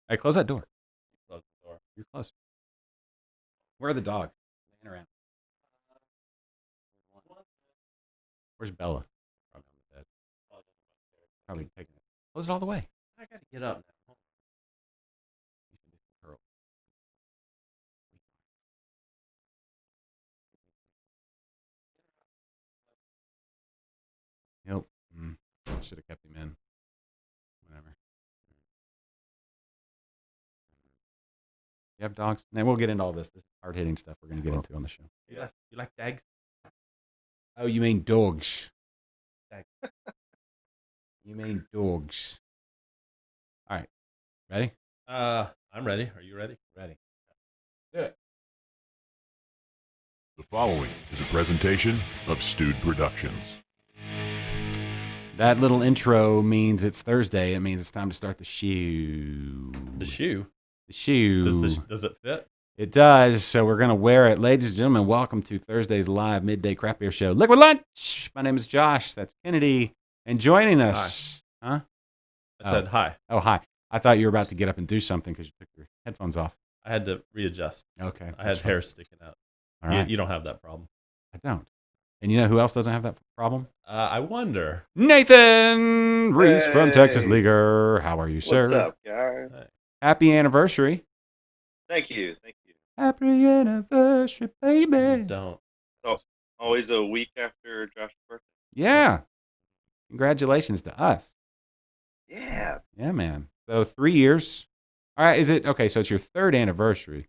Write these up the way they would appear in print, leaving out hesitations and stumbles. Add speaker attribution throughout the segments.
Speaker 1: Hey, close that door.
Speaker 2: Close the door.
Speaker 1: You're close. Where are the dogs? Laying around. Where's Bella? Probably on the bed. Probably taking it. Close it all the way.
Speaker 2: I gotta get up now.
Speaker 1: Curl. Nope. Should have kept him in. Whatever. You have dogs? And we'll get into all this. This is hard hitting stuff we're going to get into on the show.
Speaker 2: You like dags?
Speaker 1: Oh, you mean dogs?
Speaker 2: Dags.
Speaker 1: You mean dogs? All right. Ready?
Speaker 2: I'm ready. Are you ready?
Speaker 1: Ready. Do it.
Speaker 3: The following is a presentation of Stewed Productions.
Speaker 1: That little intro means it's Thursday. It means it's time to start the shoe.
Speaker 2: The shoe.
Speaker 1: The shoe.
Speaker 2: Does it fit?
Speaker 1: It does. So we're going to wear it. Ladies and gentlemen, welcome to Thursday's live midday craft beer show. Liquid Lunch. My name is Josh. That's Kennedy. And joining us. Huh?
Speaker 2: I said hi.
Speaker 1: Oh, hi. I thought you were about to get up and do something because you took your headphones off.
Speaker 2: I had to readjust.
Speaker 1: Okay.
Speaker 2: I had hair sticking out.
Speaker 1: All right.
Speaker 2: You don't have that problem.
Speaker 1: I don't. And you know who else doesn't have that problem?
Speaker 2: I wonder.
Speaker 1: Nathan Rees from
Speaker 4: Hey.
Speaker 1: Texas Leaguer. How are you, sir?
Speaker 4: What's up, guys?
Speaker 1: Happy anniversary.
Speaker 4: Thank you.
Speaker 1: Happy anniversary, baby.
Speaker 2: Don't.
Speaker 4: Always a week after Josh's birthday.
Speaker 1: Yeah. Congratulations to us.
Speaker 4: Yeah.
Speaker 1: Yeah, man. So 3 years. All right. Is it okay? So it's your third anniversary.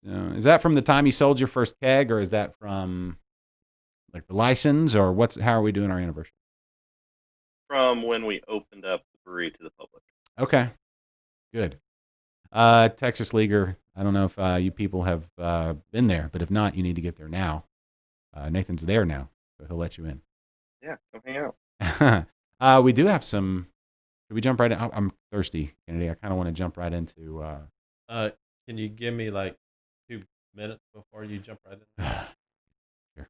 Speaker 1: Is that from the time you sold your first keg, or is that from like the license, or how are we doing our anniversary?
Speaker 4: From when we opened up the brewery to the public.
Speaker 1: Okay. Good. Texas Leaguer. I don't know if you people have been there, but if not, you need to get there now. Nathan's there now, so he'll let you in.
Speaker 4: Yeah, come hang out.
Speaker 1: We do have some. Should we jump right in? I'm thirsty, Kennedy. I kind of want to jump right into.
Speaker 2: Can you give me like 2 minutes before you jump right in?
Speaker 1: Sure.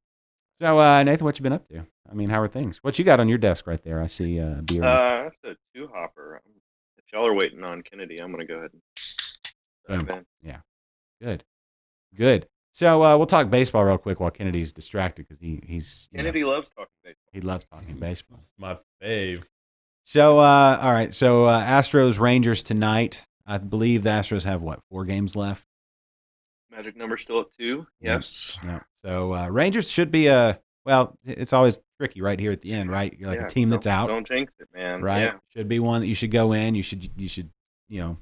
Speaker 1: So, Nathan, what you been up to? I mean, how are things? What you got on your desk right there? I see beer.
Speaker 4: That's a two-hopper. If y'all are waiting on Kennedy, I'm going to go ahead and dive in.
Speaker 1: Yeah. Good. So we'll talk baseball real quick while Kennedy's distracted because he's
Speaker 4: Kennedy loves talking baseball.
Speaker 1: he loves talking baseball.
Speaker 2: It's my fave.
Speaker 1: So all right. So Astros Rangers tonight. I believe the Astros have 4 games left.
Speaker 4: Magic number still at 2. Yes.
Speaker 1: Yeah. So Rangers should be it's always tricky right here at the end, right? You're like a team that's out.
Speaker 4: Don't jinx it, man.
Speaker 1: Right.
Speaker 4: Yeah.
Speaker 1: Should be one that you should go in. You should do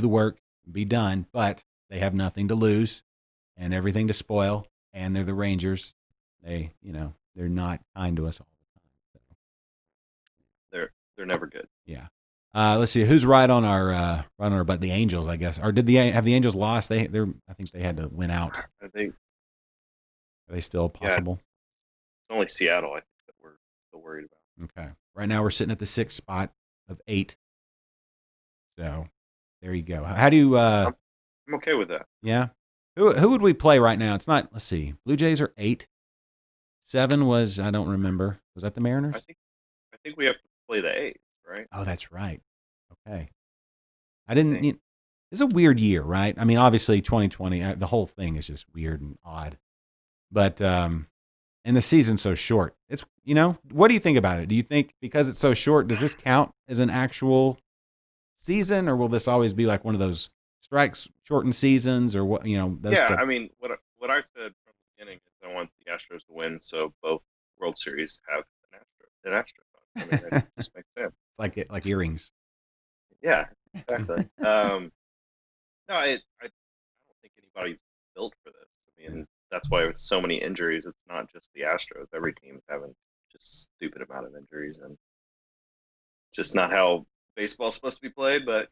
Speaker 1: the work, be done. But they have nothing to lose and everything to spoil. And they're the Rangers. They're not kind to us all the time. So.
Speaker 4: They're never good.
Speaker 1: Yeah. Let's see who's right on our but the Angels, I guess. Or have the Angels lost? I think they had to win out.
Speaker 4: I think
Speaker 1: Are they still possible?
Speaker 4: it's only Seattle, I think, that we're still worried about.
Speaker 1: Okay. Right now we're sitting at the 6th spot of 8. So there you go. How do you
Speaker 4: I'm okay with that.
Speaker 1: yeah. Who would we play right now? It's not, let's see. Blue Jays are 8. 7 was, I don't remember. Was that the Mariners?
Speaker 4: I think we have to play the A's, right?
Speaker 1: Oh, that's right. Okay. I didn't it's a weird year, right? I mean, obviously 2020, the whole thing is just weird and odd. But and the season's so short. It's, what do you think about it? Do you think because it's so short, does this count as an actual season, or will this always be like one of those strikes shortened seasons, or what?
Speaker 4: I mean, what I said from the beginning is I want the Astros to win, so both World Series have an Astro. I mean, that just makes sense.
Speaker 1: It's like earrings.
Speaker 4: Yeah, exactly. No, I don't think anybody's built for this. I mean, that's why with so many injuries, it's not just the Astros. Every team's having just stupid amount of injuries, and just not how baseball's supposed to be played. But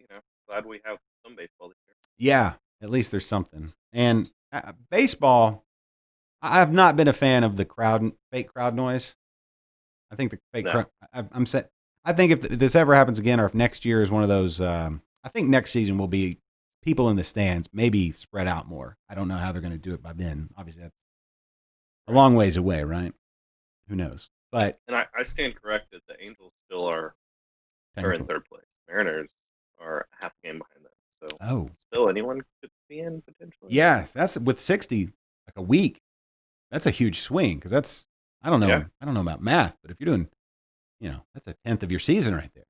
Speaker 4: glad we have some baseball this year.
Speaker 1: Yeah, at least there's something. And baseball, I've not been a fan of the fake crowd noise. I think the fake crowd. I'm set. I think if this ever happens again, or if next year is one of those, I think next season will be people in the stands, maybe spread out more. I don't know how they're going to do it by then. Obviously, that's a long ways away, right? Who knows? But
Speaker 4: And I stand corrected. The Angels still are in third place. Mariners are half a game behind them. So
Speaker 1: Oh,
Speaker 4: still, anyone could be in potentially.
Speaker 1: yes, that's with 60 like a week. That's a huge swing because that's I don't know
Speaker 4: Yeah.
Speaker 1: I don't know about math, but if you're doing that's a tenth of your season right there.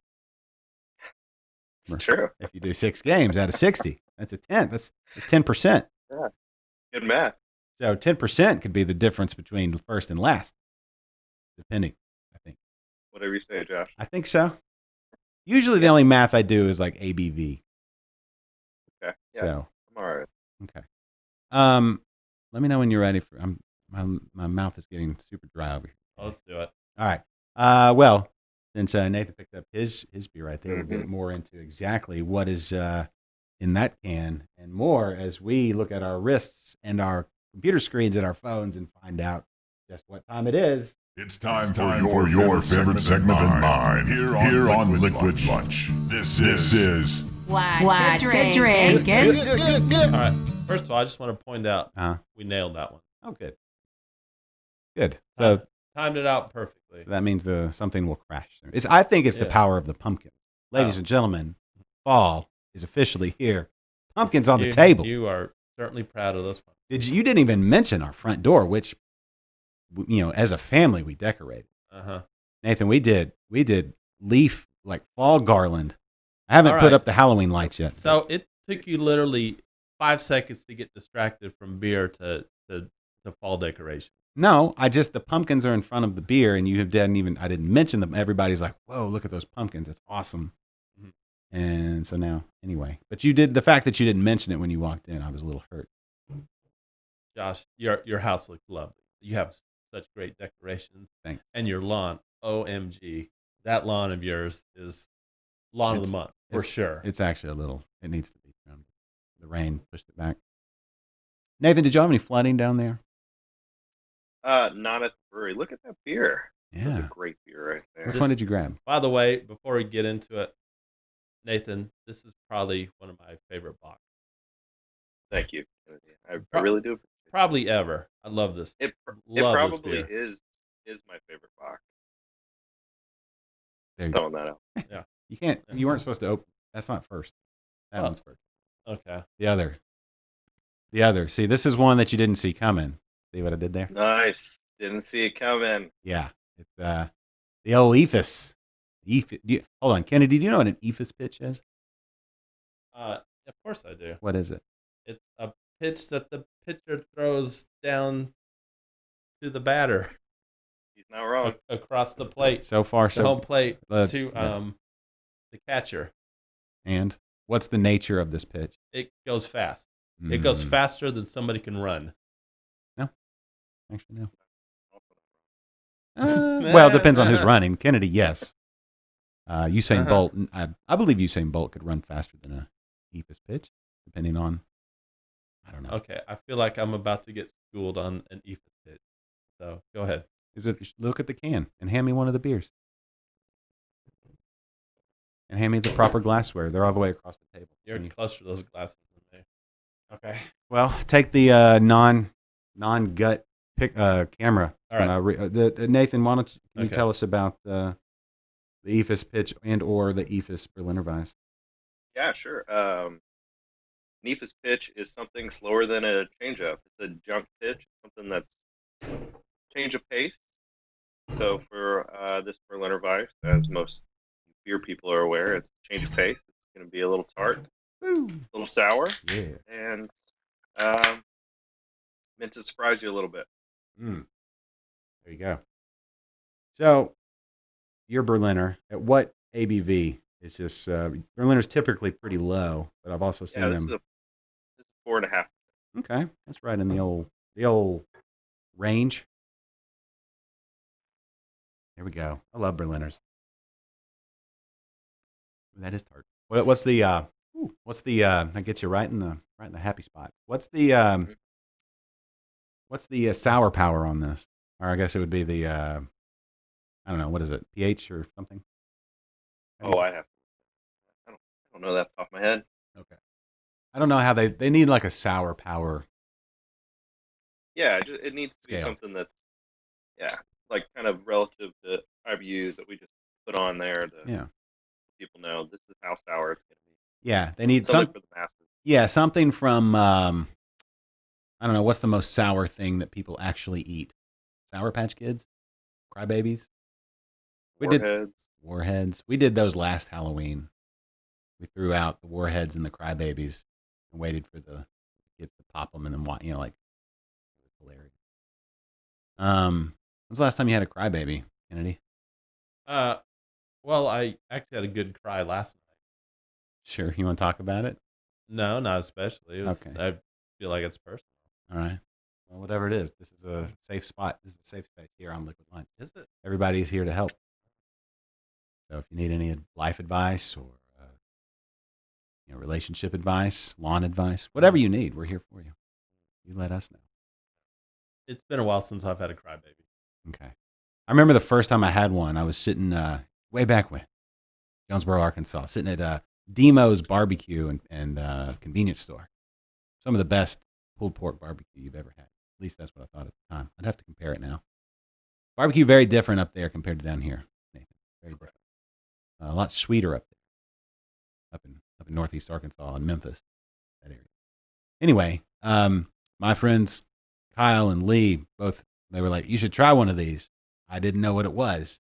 Speaker 4: It's true.
Speaker 1: If you do 6 games out of 60, that's a tenth. That's 10%.
Speaker 4: Yeah. Good math.
Speaker 1: So 10% could be the difference between first and last, depending. I think.
Speaker 4: Whatever you say, Josh.
Speaker 1: I think so. Usually, the only math I do is like ABV.
Speaker 4: Okay. Yeah.
Speaker 1: So
Speaker 4: I'm all right.
Speaker 1: okay. Let me know when you're ready for. My mouth is getting super dry over here.
Speaker 2: Let's do it.
Speaker 1: All right. Well, since Nathan picked up his beer right there, we'll get more into exactly what is in that can and more as we look at our wrists and our computer screens and our phones and find out just what time it is.
Speaker 3: It's time for your favorite segment and mine here on Liquid Lunch. This is
Speaker 5: What you drinking?
Speaker 2: All right. First of all, I just want to point out we nailed that one.
Speaker 1: Oh, good. Good. So
Speaker 2: timed it out perfectly.
Speaker 1: So that means something will crash. I think it's the power of the pumpkin. Ladies and gentlemen, fall is officially here. Pumpkin's on the table.
Speaker 2: You are certainly proud of this one.
Speaker 1: You didn't even mention our front door, which, as a family, we decorated. Nathan, we did leaf, like fall garland. I haven't put up the Halloween lights yet.
Speaker 2: So it took you literally 5 seconds to get distracted from beer to fall decoration.
Speaker 1: No, the pumpkins are in front of the beer, and I didn't mention them. Everybody's like, whoa, look at those pumpkins. It's awesome. Mm-hmm. And so now, anyway. But the fact that you didn't mention it when you walked in, I was a little hurt.
Speaker 2: Josh, your house looks lovely. You have such great decorations.
Speaker 1: Thanks.
Speaker 2: And your lawn, OMG. That lawn of yours is lawn of the month, for sure.
Speaker 1: It's actually it needs to be trimmed. The rain pushed it back. Nathan, did you have any flooding down there?
Speaker 4: Not at the brewery. Look at that beer.
Speaker 1: Yeah.
Speaker 4: That's a great beer right there.
Speaker 1: Which one did you grab?
Speaker 2: By the way, before we get into it, Nathan, this is probably one of my favorite boxes.
Speaker 4: Thank you. I really do.
Speaker 2: Probably ever. I love this.
Speaker 4: It
Speaker 2: love
Speaker 4: probably
Speaker 2: this beer.
Speaker 4: is my favorite box.
Speaker 1: There
Speaker 4: throwing that out.
Speaker 2: Yeah.
Speaker 1: You can't. You weren't supposed to open. That's not first. That one's first.
Speaker 2: Okay.
Speaker 1: The other. See, this is one that you didn't see coming. See what I did there?
Speaker 4: Nice. Didn't see it coming.
Speaker 1: Yeah. It's the old ephus. Hold on, Kennedy. Do you know what an ephus pitch is?
Speaker 2: Of course I do.
Speaker 1: What is it?
Speaker 2: It's a pitch that the pitcher throws down to the batter.
Speaker 4: He's not wrong.
Speaker 2: Across the plate.
Speaker 1: So far,
Speaker 2: the home plate to the catcher.
Speaker 1: And what's the nature of this pitch?
Speaker 2: It goes fast. It goes faster than somebody can run.
Speaker 1: No. Actually, no. Well, it depends on who's running. Kennedy, yes. Usain Bolt, I believe Usain Bolt could run faster than a ephus pitch, depending on, I don't know.
Speaker 2: Okay, I feel like I'm about to get schooled on an ephus pitch. So go ahead.
Speaker 1: Look at the can and hand me one of the beers. And hand me the proper glassware. They're all the way across the table.
Speaker 2: You're closer to those glasses than me. Okay.
Speaker 1: Well, take the non-gut camera.
Speaker 2: All right.
Speaker 1: Nathan, why don't you tell us about the ephus pitch and or the ephus Berliner Weiss?
Speaker 4: Yeah, sure. An ephus pitch is something slower than a changeup. It's a jump pitch, something that's change of pace. So for this Berliner Weiss, as most beer people are aware, it's change of pace. It's going to be a little tart, a little sour, and meant to surprise you a little bit.
Speaker 1: There you go. So, your Berliner, at what ABV is this? Berliner's typically pretty low, but I've also seen them.
Speaker 4: This is 4.5.
Speaker 1: Okay, that's right in the old range. Here we go. I love Berliners. That is tart. What's the? I get you right in the happy spot. What's the sour power on this? Or I guess it would be the I don't know, what is it? pH or something?
Speaker 4: I don't know that off the top of my head.
Speaker 1: Okay. I don't know how they need like a sour power.
Speaker 4: Yeah, it needs to be
Speaker 1: scale.
Speaker 4: something that's like kind of relative to IBUs that we just put on there to let people know this is how sour it's going to be.
Speaker 1: Yeah, they need
Speaker 4: Something for the masses.
Speaker 1: Yeah, something from I don't know, what's the most sour thing that people actually eat? Sour Patch Kids? Crybabies? Warheads. We did those last Halloween. We threw out the Warheads and the Crybabies and waited for the kids to pop them and then it was hilarious. When's the last time you had a Crybaby, Kennedy?
Speaker 2: Well, I actually had a good cry last night.
Speaker 1: Sure, you want to talk about it?
Speaker 2: No, not especially.
Speaker 1: Okay.
Speaker 2: I feel like it's personal.
Speaker 1: All right. Well, whatever it is, this is a safe spot. This is a safe space here on Liquid Lunch.
Speaker 2: Is it?
Speaker 1: Everybody's here to help. So if you need any life advice or relationship advice, lawn advice, whatever you need, we're here for you. You let us know.
Speaker 2: It's been a while since I've had a crybaby.
Speaker 1: Okay. I remember the first time I had one. I was sitting way back when, Jonesboro, Arkansas, sitting at Demo's Barbecue and convenience store. Some of the best pulled pork barbecue you've ever had. At least that's what I thought at the time. I'd have to compare it now. Barbecue very different up there compared to down here, Nathan. Very different. A lot sweeter up there, up in northeast Arkansas and Memphis, that area. Anyway, my friends Kyle and Lee they were like, "You should try one of these." I didn't know what it was,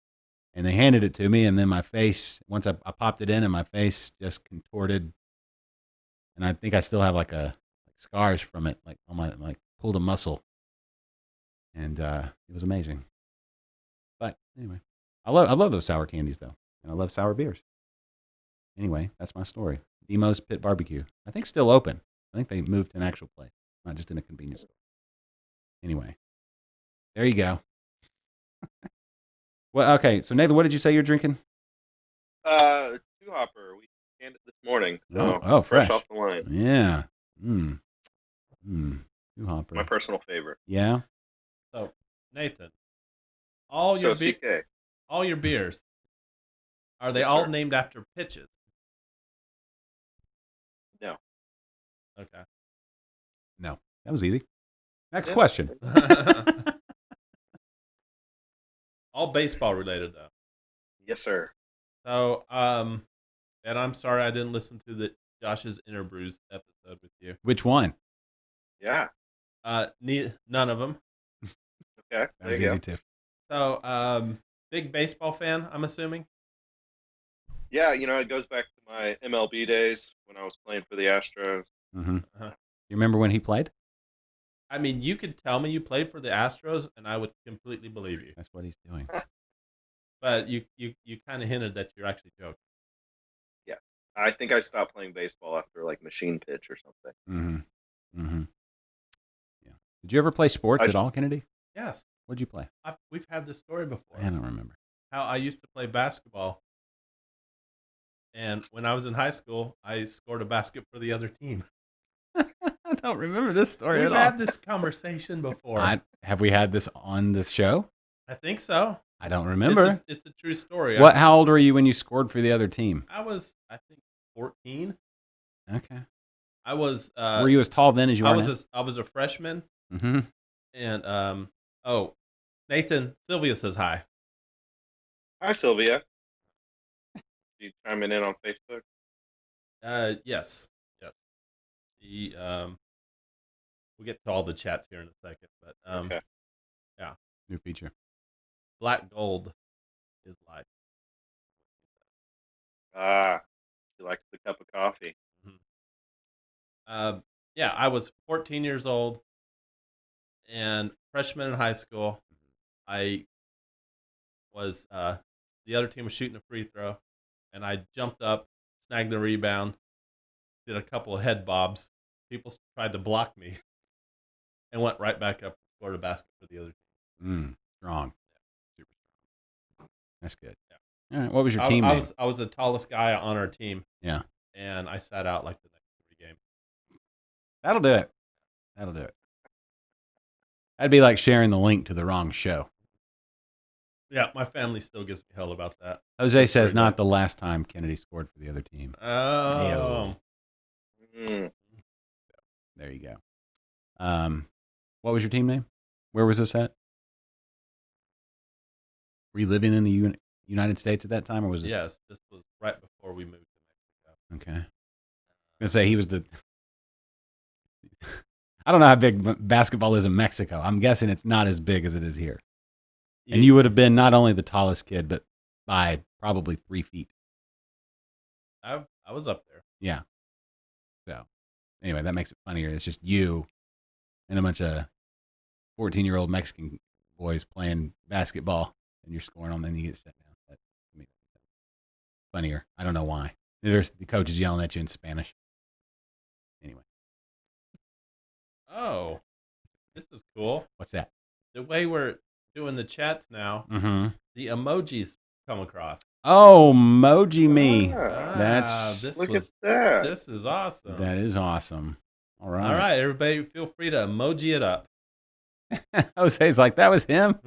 Speaker 1: and they handed it to me, and then my face, once I popped it in, and my face just contorted, and I think I still have like scars from it, like on my pulled a muscle, and it was amazing. But anyway, I love those sour candies though, and I love sour beers. Anyway, that's my story. Demo's Pit Barbecue. I think still open. I think they moved to an actual place, not just in a convenience store. Anyway, there you go. Well, okay. So Nathan, what did you say you're drinking?
Speaker 4: Two hopper. We canned it this morning, so
Speaker 1: fresh
Speaker 4: off the line.
Speaker 1: Yeah. Two hopper.
Speaker 4: My personal favorite.
Speaker 1: Yeah.
Speaker 2: So Nathan, all your beers, are they all named after pitches?
Speaker 4: No.
Speaker 2: Okay.
Speaker 1: No, that was easy. Next question.
Speaker 2: All baseball related though.
Speaker 4: Yes, sir.
Speaker 2: So, and I'm sorry I didn't listen to the Josh's Interbrews episode with you.
Speaker 1: Which one?
Speaker 4: Yeah.
Speaker 2: None of them.
Speaker 4: Okay.
Speaker 1: That was easy too.
Speaker 2: So, big baseball fan, I'm assuming.
Speaker 4: Yeah, it goes back to my MLB days when I was playing for the Astros.
Speaker 1: Mm-hmm. You remember when he played?
Speaker 2: I mean, you could tell me you played for the Astros, and I would completely believe you.
Speaker 1: That's what he's doing.
Speaker 2: But you kind of hinted that you're actually joking.
Speaker 4: Yeah, I think I stopped playing baseball after like machine pitch or something.
Speaker 1: Mm-hmm. Mm-hmm. Yeah. Did you ever play sports at all, Kennedy?
Speaker 2: Yes.
Speaker 1: What'd you play?
Speaker 2: We've had this story before.
Speaker 1: I don't remember.
Speaker 2: How I used to play basketball, and when I was in high school, I scored a basket for the other team.
Speaker 1: I don't remember this story
Speaker 2: We've
Speaker 1: at all.
Speaker 2: had this conversation before.
Speaker 1: Have we had this on this show?
Speaker 2: I think so.
Speaker 1: I don't remember.
Speaker 2: It's a true story.
Speaker 1: How old were you when you scored for the other team?
Speaker 2: I was, I think, 14.
Speaker 1: Okay.
Speaker 2: I was.
Speaker 1: Were you as tall then as you are now?
Speaker 2: I was a freshman.
Speaker 1: Mm-hmm.
Speaker 2: And Nathan, Sylvia says hi.
Speaker 4: Hi, Sylvia. You chiming in on Facebook?
Speaker 2: Yes. We'll get to all the chats here in a second, but
Speaker 4: okay.
Speaker 2: Yeah.
Speaker 1: New feature.
Speaker 2: Black gold is life.
Speaker 4: She likes the cup of coffee.
Speaker 2: Mm-hmm. Yeah, I was 14 years old and freshman in high school. I was the other team was shooting a free throw, and I jumped up, snagged the rebound, did a couple of head bobs. People tried to block me, and went right back up and scored a basket for the other team.
Speaker 1: Strong.
Speaker 2: Yeah.
Speaker 1: Super strong. That's good.
Speaker 2: Yeah.
Speaker 1: All right. What was your team name?
Speaker 2: I was the tallest guy on our team.
Speaker 1: Yeah.
Speaker 2: And I sat out like the next 3 games.
Speaker 1: That'll do it. That'd be like sharing the link to the wrong show.
Speaker 2: Yeah, my family still gives me hell about that.
Speaker 1: Jose says not the last time Kennedy scored for the other team.
Speaker 2: Oh.
Speaker 1: There you go. What was your team name? Where was this at? Were you living in the United States at that time, or was this?
Speaker 2: Yes, this was right before we moved to Mexico.
Speaker 1: Okay. gonna say he was the. I don't know how big basketball is in Mexico. I'm guessing it's not as big as it is here. And you would have been not only the tallest kid, but by probably 3 feet.
Speaker 2: I was up there.
Speaker 1: Yeah. So anyway, that makes it funnier. It's just you and a bunch of 14-year-old Mexican boys playing basketball, and you're scoring on them, and you get set down. That, I mean, funnier. I don't know why. There's the coach is yelling at you in Spanish. Anyway,
Speaker 2: Oh, this is cool.
Speaker 1: what's that?
Speaker 2: The way we're doing the chats now,
Speaker 1: Mm-hmm.
Speaker 2: the emojis come across.
Speaker 1: Oh, Moji Me.
Speaker 4: Ah,
Speaker 1: That's
Speaker 4: look at that.
Speaker 2: This is awesome.
Speaker 1: that is awesome. All right.
Speaker 2: All right, everybody, feel free to emoji it up.
Speaker 1: Jose's like, that was him?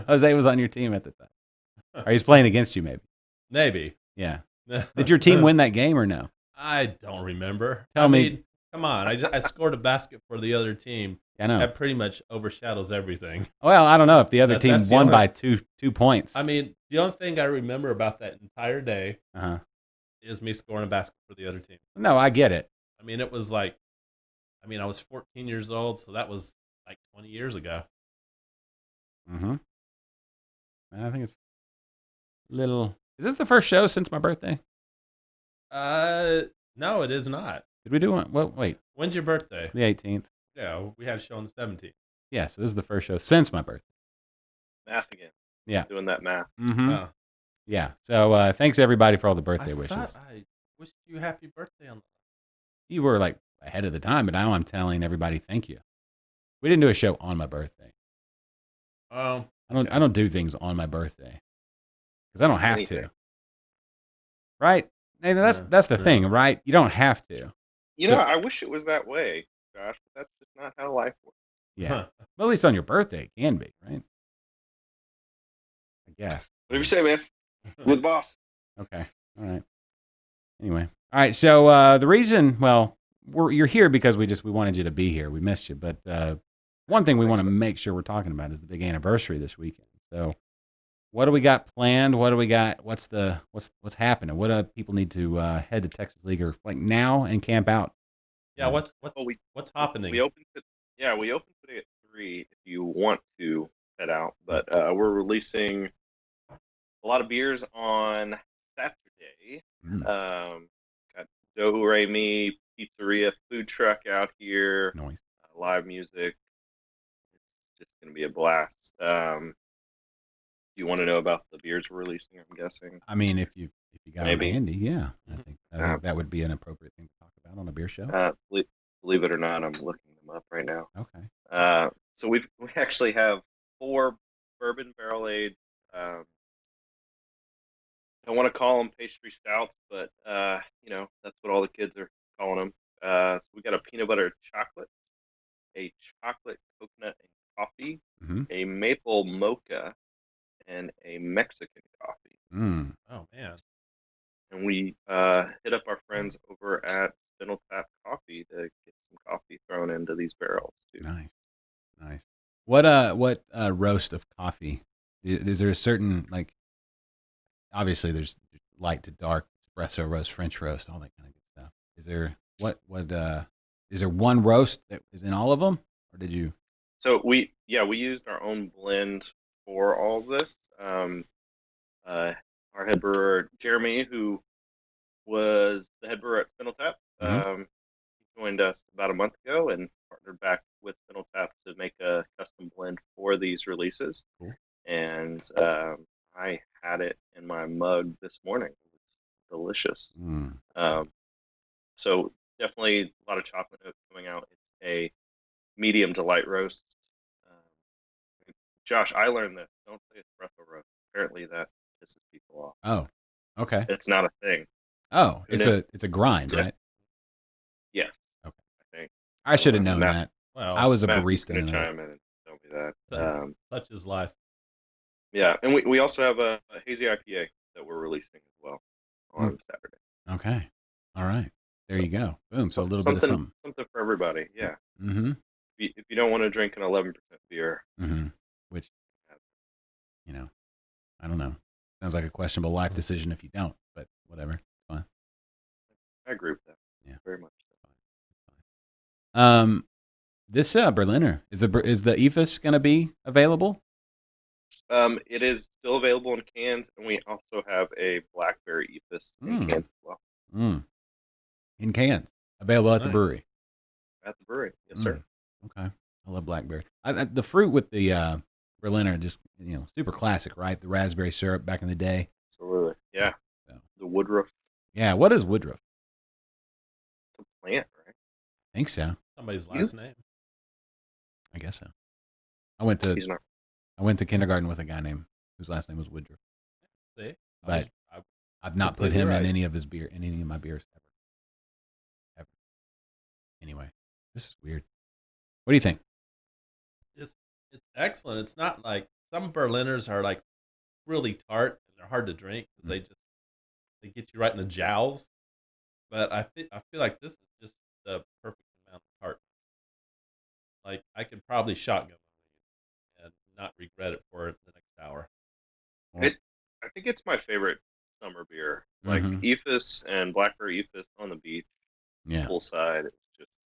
Speaker 1: Jose was on your team at the time. Or he's playing against you, maybe.
Speaker 2: Maybe.
Speaker 1: Yeah. Did your team win that game or no?
Speaker 2: I don't remember.
Speaker 1: Tell me.
Speaker 2: Mean, come on. I scored a basket for the other team.
Speaker 1: I know.
Speaker 2: That pretty much overshadows everything.
Speaker 1: Well, I don't know if the other team
Speaker 2: That's the
Speaker 1: won
Speaker 2: only-
Speaker 1: by two points.
Speaker 2: I mean, the only thing I remember about that entire day
Speaker 1: uh-huh.
Speaker 2: is me scoring a basket for the other team.
Speaker 1: No, I get it.
Speaker 2: I mean, it was like, I was 14 years old, so that was like 20 years ago.
Speaker 1: Mm-hmm. I think it's a little. Is this the first show since my birthday?
Speaker 2: No, it is not.
Speaker 1: Did we do one? Well, wait.
Speaker 2: When's your birthday?
Speaker 1: The 18th.
Speaker 2: Yeah, we had a show on the 17th.
Speaker 1: Yeah, so this is the first show since my birthday.
Speaker 4: Math again.
Speaker 1: Yeah.
Speaker 4: Doing that math.
Speaker 1: Mm-hmm.
Speaker 2: Oh.
Speaker 1: Yeah. So thanks everybody for all the birthday
Speaker 2: I
Speaker 1: wishes.
Speaker 2: thought I wished you happy birthday on
Speaker 1: You were like ahead of the time, but now I'm telling everybody thank you. We didn't do a show on my birthday.
Speaker 2: Oh,
Speaker 1: I don't do things on my birthday because I don't have
Speaker 4: Anything.
Speaker 1: to. Right? Nathan, that's the thing, right? You don't have to.
Speaker 4: You
Speaker 1: So-
Speaker 4: know, I wish it was that way, Josh, but that's just not how life works.
Speaker 1: Yeah. Well, at least on your birthday, it can be, right? I guess.
Speaker 4: Whatever you say, man. With the boss.
Speaker 1: Okay. All right. Anyway. All right. So the reason, well, you're here because we wanted you to be here. We missed you, but one thing we want to make sure we're talking about is the big anniversary this weekend. So, what do we got planned? What do we got? What's happening? What do people need to head to Texas League or like now and camp out?
Speaker 2: yeah. What's
Speaker 4: We
Speaker 2: happening?
Speaker 4: We open today at 3 if you want to head out, but we're releasing a lot of beers on Saturday.
Speaker 1: Mm.
Speaker 4: Got Do Re Mi Pizzeria food truck out here,
Speaker 1: Noise.
Speaker 4: live music. It's just going to be a blast. You want to know about the beers we're releasing? I'm guessing.
Speaker 1: I mean, if you got
Speaker 4: Maybe.
Speaker 1: it handy, yeah, I think that would be an appropriate thing to talk about on a beer show.
Speaker 4: Believe it or not, I'm looking them up right now.
Speaker 1: Okay.
Speaker 4: So we actually have 4 bourbon barrel aged. I don't want to call them pastry stouts, but that's what all the kids are calling them. So we got a peanut butter chocolate, a chocolate coconut and coffee,
Speaker 1: Mm-hmm.
Speaker 4: a maple mocha, and a Mexican coffee.
Speaker 1: Mm.
Speaker 2: Oh man.
Speaker 4: And we hit up our friends over at Spindle Tap Coffee to get some coffee thrown into these barrels too.
Speaker 1: Nice. What roast of coffee? Is there a certain like? Obviously, there's light to dark, espresso roast, French roast, all that kind of good stuff. Is there is there one roast that is in all of them, or did you?
Speaker 4: So we used our own blend for all of this. Our head brewer Jeremy, who was the head brewer at Spindle Tap,
Speaker 1: Mhm.
Speaker 4: he joined us about a month ago and partnered back with Spindle Tap to make a custom blend for these releases.
Speaker 1: Cool.
Speaker 4: And I had it in my mug this morning. It was delicious.
Speaker 1: Mm.
Speaker 4: So definitely a lot of chocolate notes coming out. It's a medium to light roast. Josh, I learned this. Don't say espresso roast. Apparently that pisses people off.
Speaker 1: Oh, okay.
Speaker 4: It's not a thing.
Speaker 1: Oh,
Speaker 4: And
Speaker 1: it's a grind,
Speaker 4: Yeah.
Speaker 1: right?
Speaker 4: Yes.
Speaker 1: Okay.
Speaker 4: I think.
Speaker 1: I should have known
Speaker 4: Matt-
Speaker 1: that.
Speaker 2: Well,
Speaker 1: I was a
Speaker 4: Matt,
Speaker 1: barista.
Speaker 4: gonna
Speaker 1: in a-
Speaker 4: chime in and tell me that.
Speaker 2: So- such is life.
Speaker 4: Yeah, and we also have a hazy IPA that we're releasing as well on Saturday.
Speaker 1: Okay. All right. There you go. Boom. So a little bit of something.
Speaker 4: Something for everybody. Yeah.
Speaker 1: Mm-hmm.
Speaker 4: If you don't want to drink an 11% beer,
Speaker 1: Mm-hmm. Which, I don't know. Sounds like a questionable life decision if you don't, but whatever. It's fine.
Speaker 4: I agree with that.
Speaker 1: Yeah.
Speaker 4: Very much so.
Speaker 1: This Berliner is the EFIS going to be available?
Speaker 4: It is still available in cans, and we also have a blackberry ethos in cans as well.
Speaker 1: In cans, available at the
Speaker 2: Nice.
Speaker 1: brewery.
Speaker 4: At the brewery, yes, sir.
Speaker 1: Okay, I love blackberry. The fruit with the Berliner, just super classic, right? The raspberry syrup back in the day.
Speaker 4: Absolutely, yeah.
Speaker 1: So,
Speaker 4: The woodruff.
Speaker 1: yeah, what is woodruff?
Speaker 4: It's a plant, right?
Speaker 1: I think so.
Speaker 2: Somebody's last name.
Speaker 1: I guess so. I went
Speaker 4: He's not.
Speaker 1: to kindergarten with a guy named whose last name was Woodruff,
Speaker 2: See,
Speaker 1: but I've not put him in any of my beers ever. Anyway, this is weird. What do you think?
Speaker 2: It's excellent. It's not like some Berliners are like really tart and they're hard to drink because they get you right in the jowls. But I feel like this is just the perfect amount of tart. Like I could probably shotgun and not regret it for the next hour.
Speaker 4: I think it's my favorite summer beer. Like Ephus and Blackberry Ephus on the beach,
Speaker 1: Yeah,
Speaker 4: poolside. It's just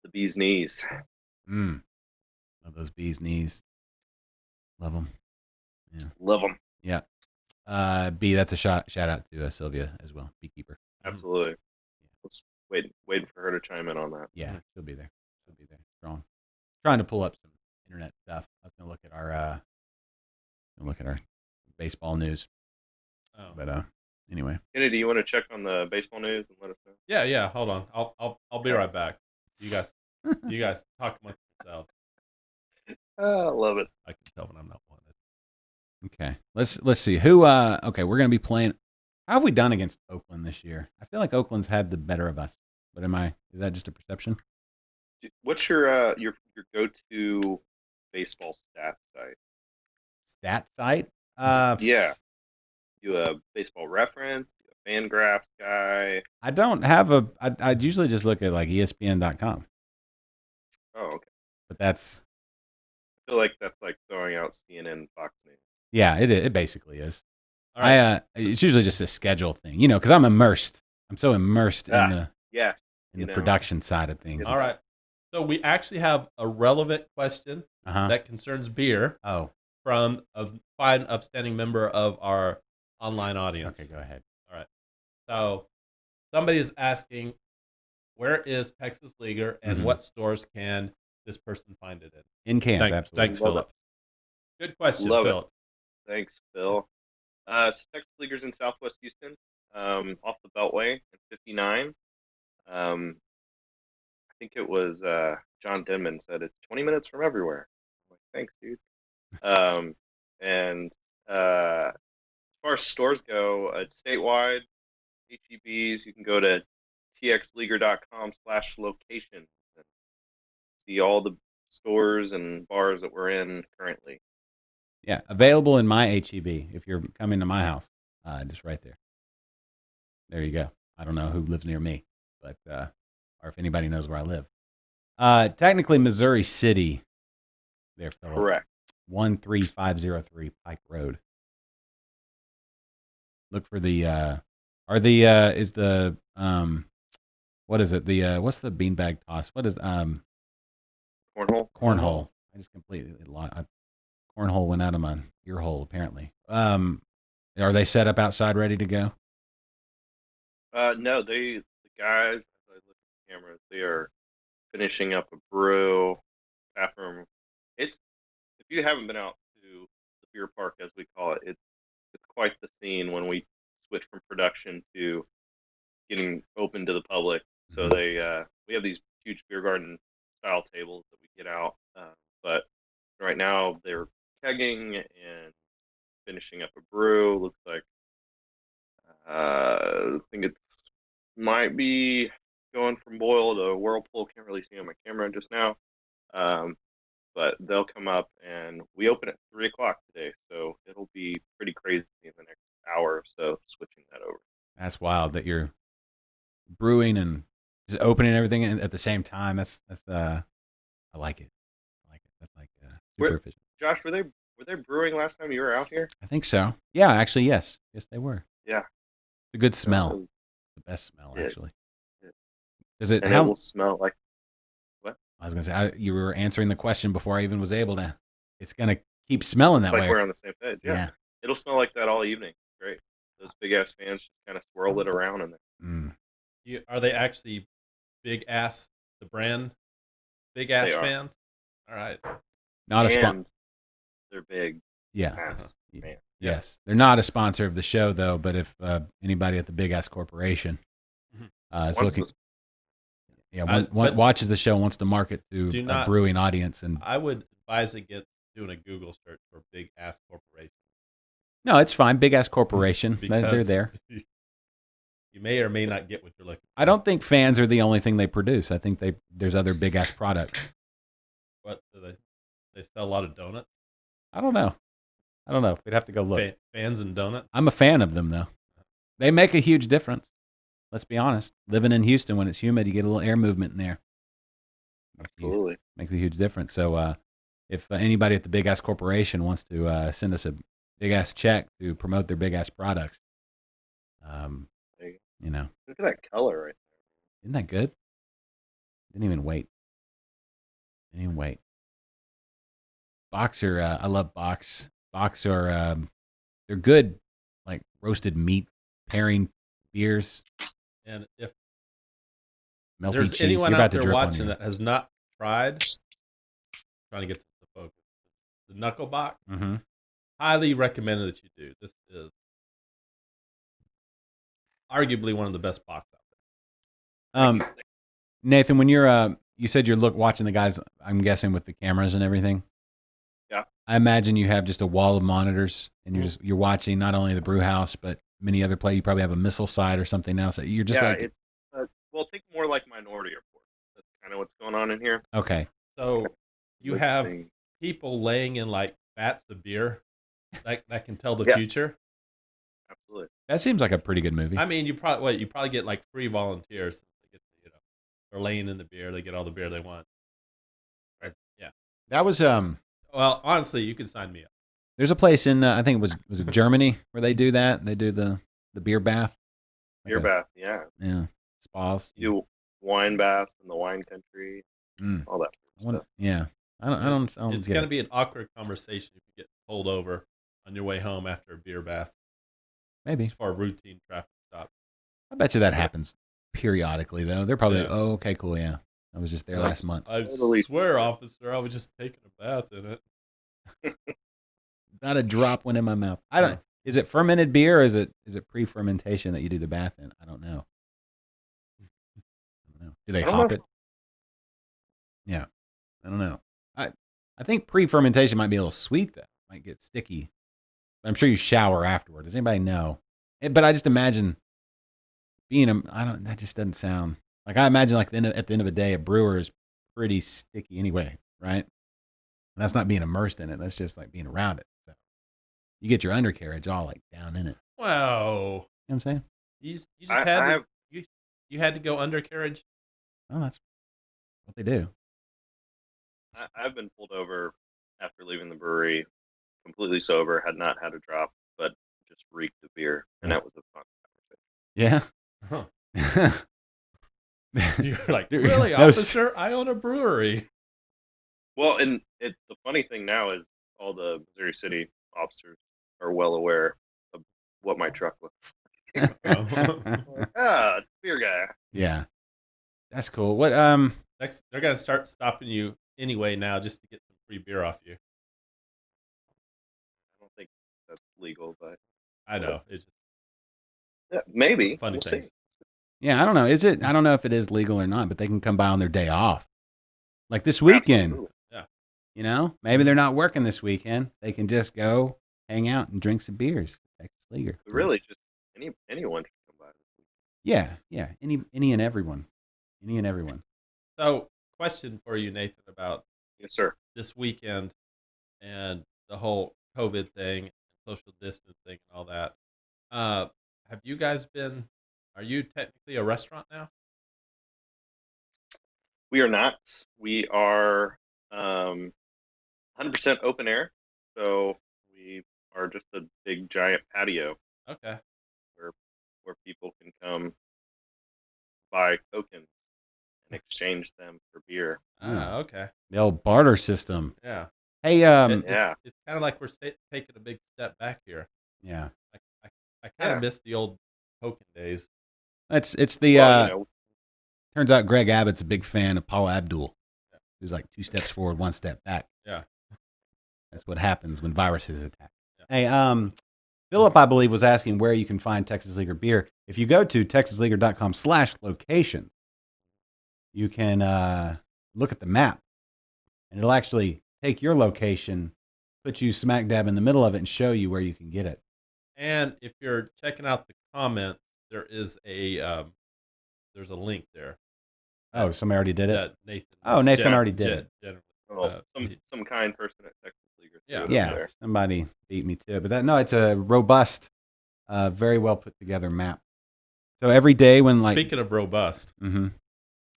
Speaker 4: the bee's knees.
Speaker 1: Love those bees' knees. Love them. Yeah,
Speaker 4: Love them.
Speaker 1: yeah. B, that's a shout out to Sylvia as well, beekeeper.
Speaker 4: Absolutely. Let's waiting for her to chime in on that.
Speaker 1: Yeah, she'll be there. Strong. Trying to pull up some internet stuff. I was gonna look at our baseball news.
Speaker 2: Oh.
Speaker 1: But anyway.
Speaker 4: Kenny, do you want to check on the baseball news and let us know?
Speaker 2: Yeah. Hold on. I'll be right back. You guys talk amongst yourselves.
Speaker 4: I love it.
Speaker 2: I can tell when I'm not wanted.
Speaker 1: Okay. Let's see. Who okay, we're gonna be playing. How have we done against Oakland this year? I feel like Oakland's had the better of us. But is that just a perception?
Speaker 4: What's your go-to baseball stat site?
Speaker 1: Stat site?
Speaker 4: Yeah. You a baseball reference, a Fangraphs guy.
Speaker 1: I don't have I'd usually just look at like ESPN.com.
Speaker 4: Oh, okay.
Speaker 1: But that's
Speaker 4: I feel like that's like throwing out CNN, Fox News.
Speaker 1: yeah, it basically is.
Speaker 2: All right.
Speaker 1: It's usually just a schedule thing, because I'm immersed. I'm so immersed in the production side of things.
Speaker 2: All right. So we actually have a relevant question that concerns beer from a fine, upstanding member of our online audience.
Speaker 1: Okay, go ahead.
Speaker 2: All right. So somebody is asking, where is Texas Leaguer and what stores can this person find it in?
Speaker 1: In cans, absolutely.
Speaker 2: Thanks, Philip. Good question,
Speaker 4: Love
Speaker 2: Philip.
Speaker 4: It. Thanks, Phil. So Texas Leaguer's in Southwest Houston, off the Beltway at 59. I think it was John Denman said it's 20 minutes from everywhere. I'm like, thanks, dude. And as far as stores go, it's statewide. HEBs, you can go to txleaguer.com/location and see all the stores and bars that we're in currently.
Speaker 1: Yeah, available in my HEB if you're coming to my house. Just right there. There you go. I don't know who lives near me, but or if anybody knows where I live. Technically Missouri City there, Philip.
Speaker 4: Correct.
Speaker 1: 13503 Pike Road. Look for the what is it? What's the beanbag toss? What is
Speaker 4: Cornhole?
Speaker 1: Cornhole. I just completely cornhole went out of my ear hole apparently. Are they set up outside ready to go?
Speaker 4: No, the guys, as I look at the cameras, they are finishing up a brew, bathroom. If you haven't been out to the beer park, as we call it, it's quite the scene when we switch from production to getting open to the public. So we have these huge beer garden style tables that we get out, but right now they're kegging and finishing up a brew. Looks like I think it might be going from boil to whirlpool. Can't really see on my camera just now. But they'll come up, and we open at 3:00 today, so it'll be pretty crazy in the next hour or so switching that over.
Speaker 1: That's wild that you're brewing and just opening everything at the same time. That's I like it. That's like super efficient.
Speaker 4: Josh, were they brewing last time you were out here?
Speaker 1: I think so. Yeah, actually, yes, they were.
Speaker 4: Yeah,
Speaker 1: It's a good smell. The best smell, actually. Does it?
Speaker 4: and it will smell like what?
Speaker 1: I was gonna say you were answering the question before I even was able to. It's gonna keep
Speaker 4: It's
Speaker 1: smelling that
Speaker 4: like
Speaker 1: way.
Speaker 4: we're on the same page. Yeah.
Speaker 1: Yeah.
Speaker 4: It'll smell like that all evening. Great. Those big ass fans just kind of swirl it around in there.
Speaker 1: Mm.
Speaker 2: Are they actually big ass? The brand big ass
Speaker 4: They are.
Speaker 2: fans. All right.
Speaker 1: Not a spot.
Speaker 4: And they're big
Speaker 1: Yeah.
Speaker 4: ass fans.
Speaker 1: Yes. They're not a sponsor of the show though. But if anybody at the Big Ass Corporation is
Speaker 4: Once
Speaker 1: looking,
Speaker 2: But
Speaker 1: watches the show, wants to market to
Speaker 2: do
Speaker 1: a
Speaker 2: not-
Speaker 1: brewing audience, and
Speaker 2: I would advise against doing a Google search for big ass corporation.
Speaker 1: no, it's fine. Big Ass Corporation. They're
Speaker 2: Because
Speaker 1: there.
Speaker 2: You may or may not get what you're looking for.
Speaker 1: I don't think fans are the only thing they produce. I think there's other big ass products.
Speaker 2: What do they sell a lot of donuts?
Speaker 1: I don't know. We'd have to go look.
Speaker 2: Fans and donuts?
Speaker 1: I'm a fan of them though. They make a huge difference. Let's be honest. Living in Houston, when it's humid, you get a little air movement in there.
Speaker 4: Absolutely.
Speaker 1: Makes a huge difference. So if anybody at the Big Ass Corporation wants to send us a big ass check to promote their big ass products, you know,
Speaker 4: Look at that color right
Speaker 1: isn't that good? Didn't even wait. Boxer, I love Box. Box are they're good, like roasted meat pairing beers.
Speaker 2: And if
Speaker 1: Melty
Speaker 2: there's
Speaker 1: cheese.
Speaker 2: anyone
Speaker 1: You're
Speaker 2: out
Speaker 1: about to
Speaker 2: there
Speaker 1: drip on
Speaker 2: watching
Speaker 1: you.
Speaker 2: that has not tried, trying to get the focus, the Knuckle Box,
Speaker 1: Mm-hmm.
Speaker 2: highly recommended that you do. This is arguably one of the best box out there.
Speaker 1: Nathan, when you're you said you're watching the guys, I'm guessing with the cameras and everything.
Speaker 4: Yeah.
Speaker 1: I imagine you have just a wall of monitors and you're watching not only the brew house but many other play. You probably have a missile site or something else. You're just
Speaker 4: it's think more like Minority Report. That's kind of what's going on in here.
Speaker 1: Okay.
Speaker 2: So you
Speaker 4: Let's
Speaker 2: have
Speaker 4: see.
Speaker 2: people laying in like vats of beer that can tell the
Speaker 4: Yes.
Speaker 2: future.
Speaker 4: Absolutely.
Speaker 1: That seems like a pretty good movie.
Speaker 2: I mean, you probably get like free volunteers. They're laying in the beer. They get all the beer they want. Yeah.
Speaker 1: That was
Speaker 2: Well, honestly, you could sign me up.
Speaker 1: there's a place in I think it was Germany where they do that. They do the beer bath.
Speaker 4: Beer bath, yeah.
Speaker 1: Yeah. Spas.
Speaker 4: You do wine baths in the wine country, all that stuff.
Speaker 1: Yeah. I don't
Speaker 2: It's going to be an awkward conversation if you get pulled over on your way home after a beer bath
Speaker 1: Maybe.
Speaker 2: for a routine traffic stop.
Speaker 1: I bet you that happens periodically though. They're probably
Speaker 2: Yeah.
Speaker 1: oh, okay, cool, yeah. I was just there last month.
Speaker 2: I
Speaker 4: Totally.
Speaker 2: swear, officer, I was just taking a bath in it.
Speaker 1: Not a drop went in my mouth. I don't. Is it fermented beer or is it pre-fermentation that you do the bath in? I don't know. Do they
Speaker 4: I don't
Speaker 1: hop
Speaker 4: know.
Speaker 1: it? Yeah, I don't know. I think pre-fermentation might be a little sweet though. Might get sticky. But I'm sure you shower afterward. Does anybody know? But I just imagine being that just doesn't sound like I imagine like at the end of the day, a brewer is pretty sticky anyway, right? And that's not being immersed in it. That's just like being around it. So you get your undercarriage all like down in it.
Speaker 2: Wow.
Speaker 1: You know what I'm saying?
Speaker 2: You just
Speaker 4: I
Speaker 2: had
Speaker 4: have-
Speaker 2: you had to go undercarriage.
Speaker 1: Oh, that's what they do.
Speaker 4: I've been pulled over after leaving the brewery, completely sober, had not had a drop, but just reeked of beer, and that was a fun conversation.
Speaker 1: Yeah.
Speaker 2: You're like,
Speaker 1: Dude,
Speaker 2: really,
Speaker 1: that was-
Speaker 2: officer? I own a brewery.
Speaker 4: Well, and the funny thing now is all the Missouri City officers are well aware of what my truck looks like. Beer guy.
Speaker 1: Yeah. That's cool. What
Speaker 2: Next, they're gonna start stopping you anyway now just to get some free beer off you.
Speaker 4: I don't think that's legal, but
Speaker 2: I know it's just
Speaker 4: maybe.
Speaker 2: funny
Speaker 4: We'll
Speaker 2: things.
Speaker 4: see.
Speaker 1: yeah, I don't know. I don't know if it is legal or not, but they can come by on their day off. Like this weekend.
Speaker 4: Absolutely.
Speaker 1: You know? Maybe they're not working this weekend. They can just go hang out and drink some beers. Texas Leaguer.
Speaker 4: But really, just anyone should come by this week.
Speaker 1: Yeah. Any and everyone. Any and everyone.
Speaker 2: So, question for you, Nathan, about
Speaker 4: Yes, sir.
Speaker 2: this weekend and the whole COVID thing, social distancing, and all that. Have you guys been? Are you technically a restaurant now?
Speaker 4: We are not. We are 100% open air. So we are just a big giant patio
Speaker 2: Okay.
Speaker 4: where people can come buy tokens and exchange them for beer.
Speaker 2: Okay.
Speaker 1: The old barter system.
Speaker 2: Yeah.
Speaker 1: Hey,
Speaker 2: It's kind of like we're taking a big step back here.
Speaker 1: yeah.
Speaker 2: I kind of
Speaker 4: Yeah.
Speaker 2: miss the old token days.
Speaker 1: It's the
Speaker 4: Well,
Speaker 1: turns out Greg Abbott's a big fan of Paul Abdul, who's like 2 steps forward, 1 step back.
Speaker 2: Yeah.
Speaker 1: That's what happens when viruses attack.
Speaker 2: Yeah.
Speaker 1: Hey, Philip, I believe, was asking where you can find Texas Leaguer beer. If you go to texasleaguer.com/location, you can look at the map, and it'll actually take your location, put you smack dab in the middle of it, and show you where you can get it.
Speaker 2: And if you're checking out the comments, there is there's a link there.
Speaker 1: Oh, somebody already did it?
Speaker 2: That Nathan.
Speaker 1: Oh, Nathan already did it.
Speaker 4: some kind person at Texas Leaguer.
Speaker 1: Yeah, somebody beat me to it. But it's a robust, very well put together map. So every day when
Speaker 2: Speaking of robust.
Speaker 1: Mm-hmm.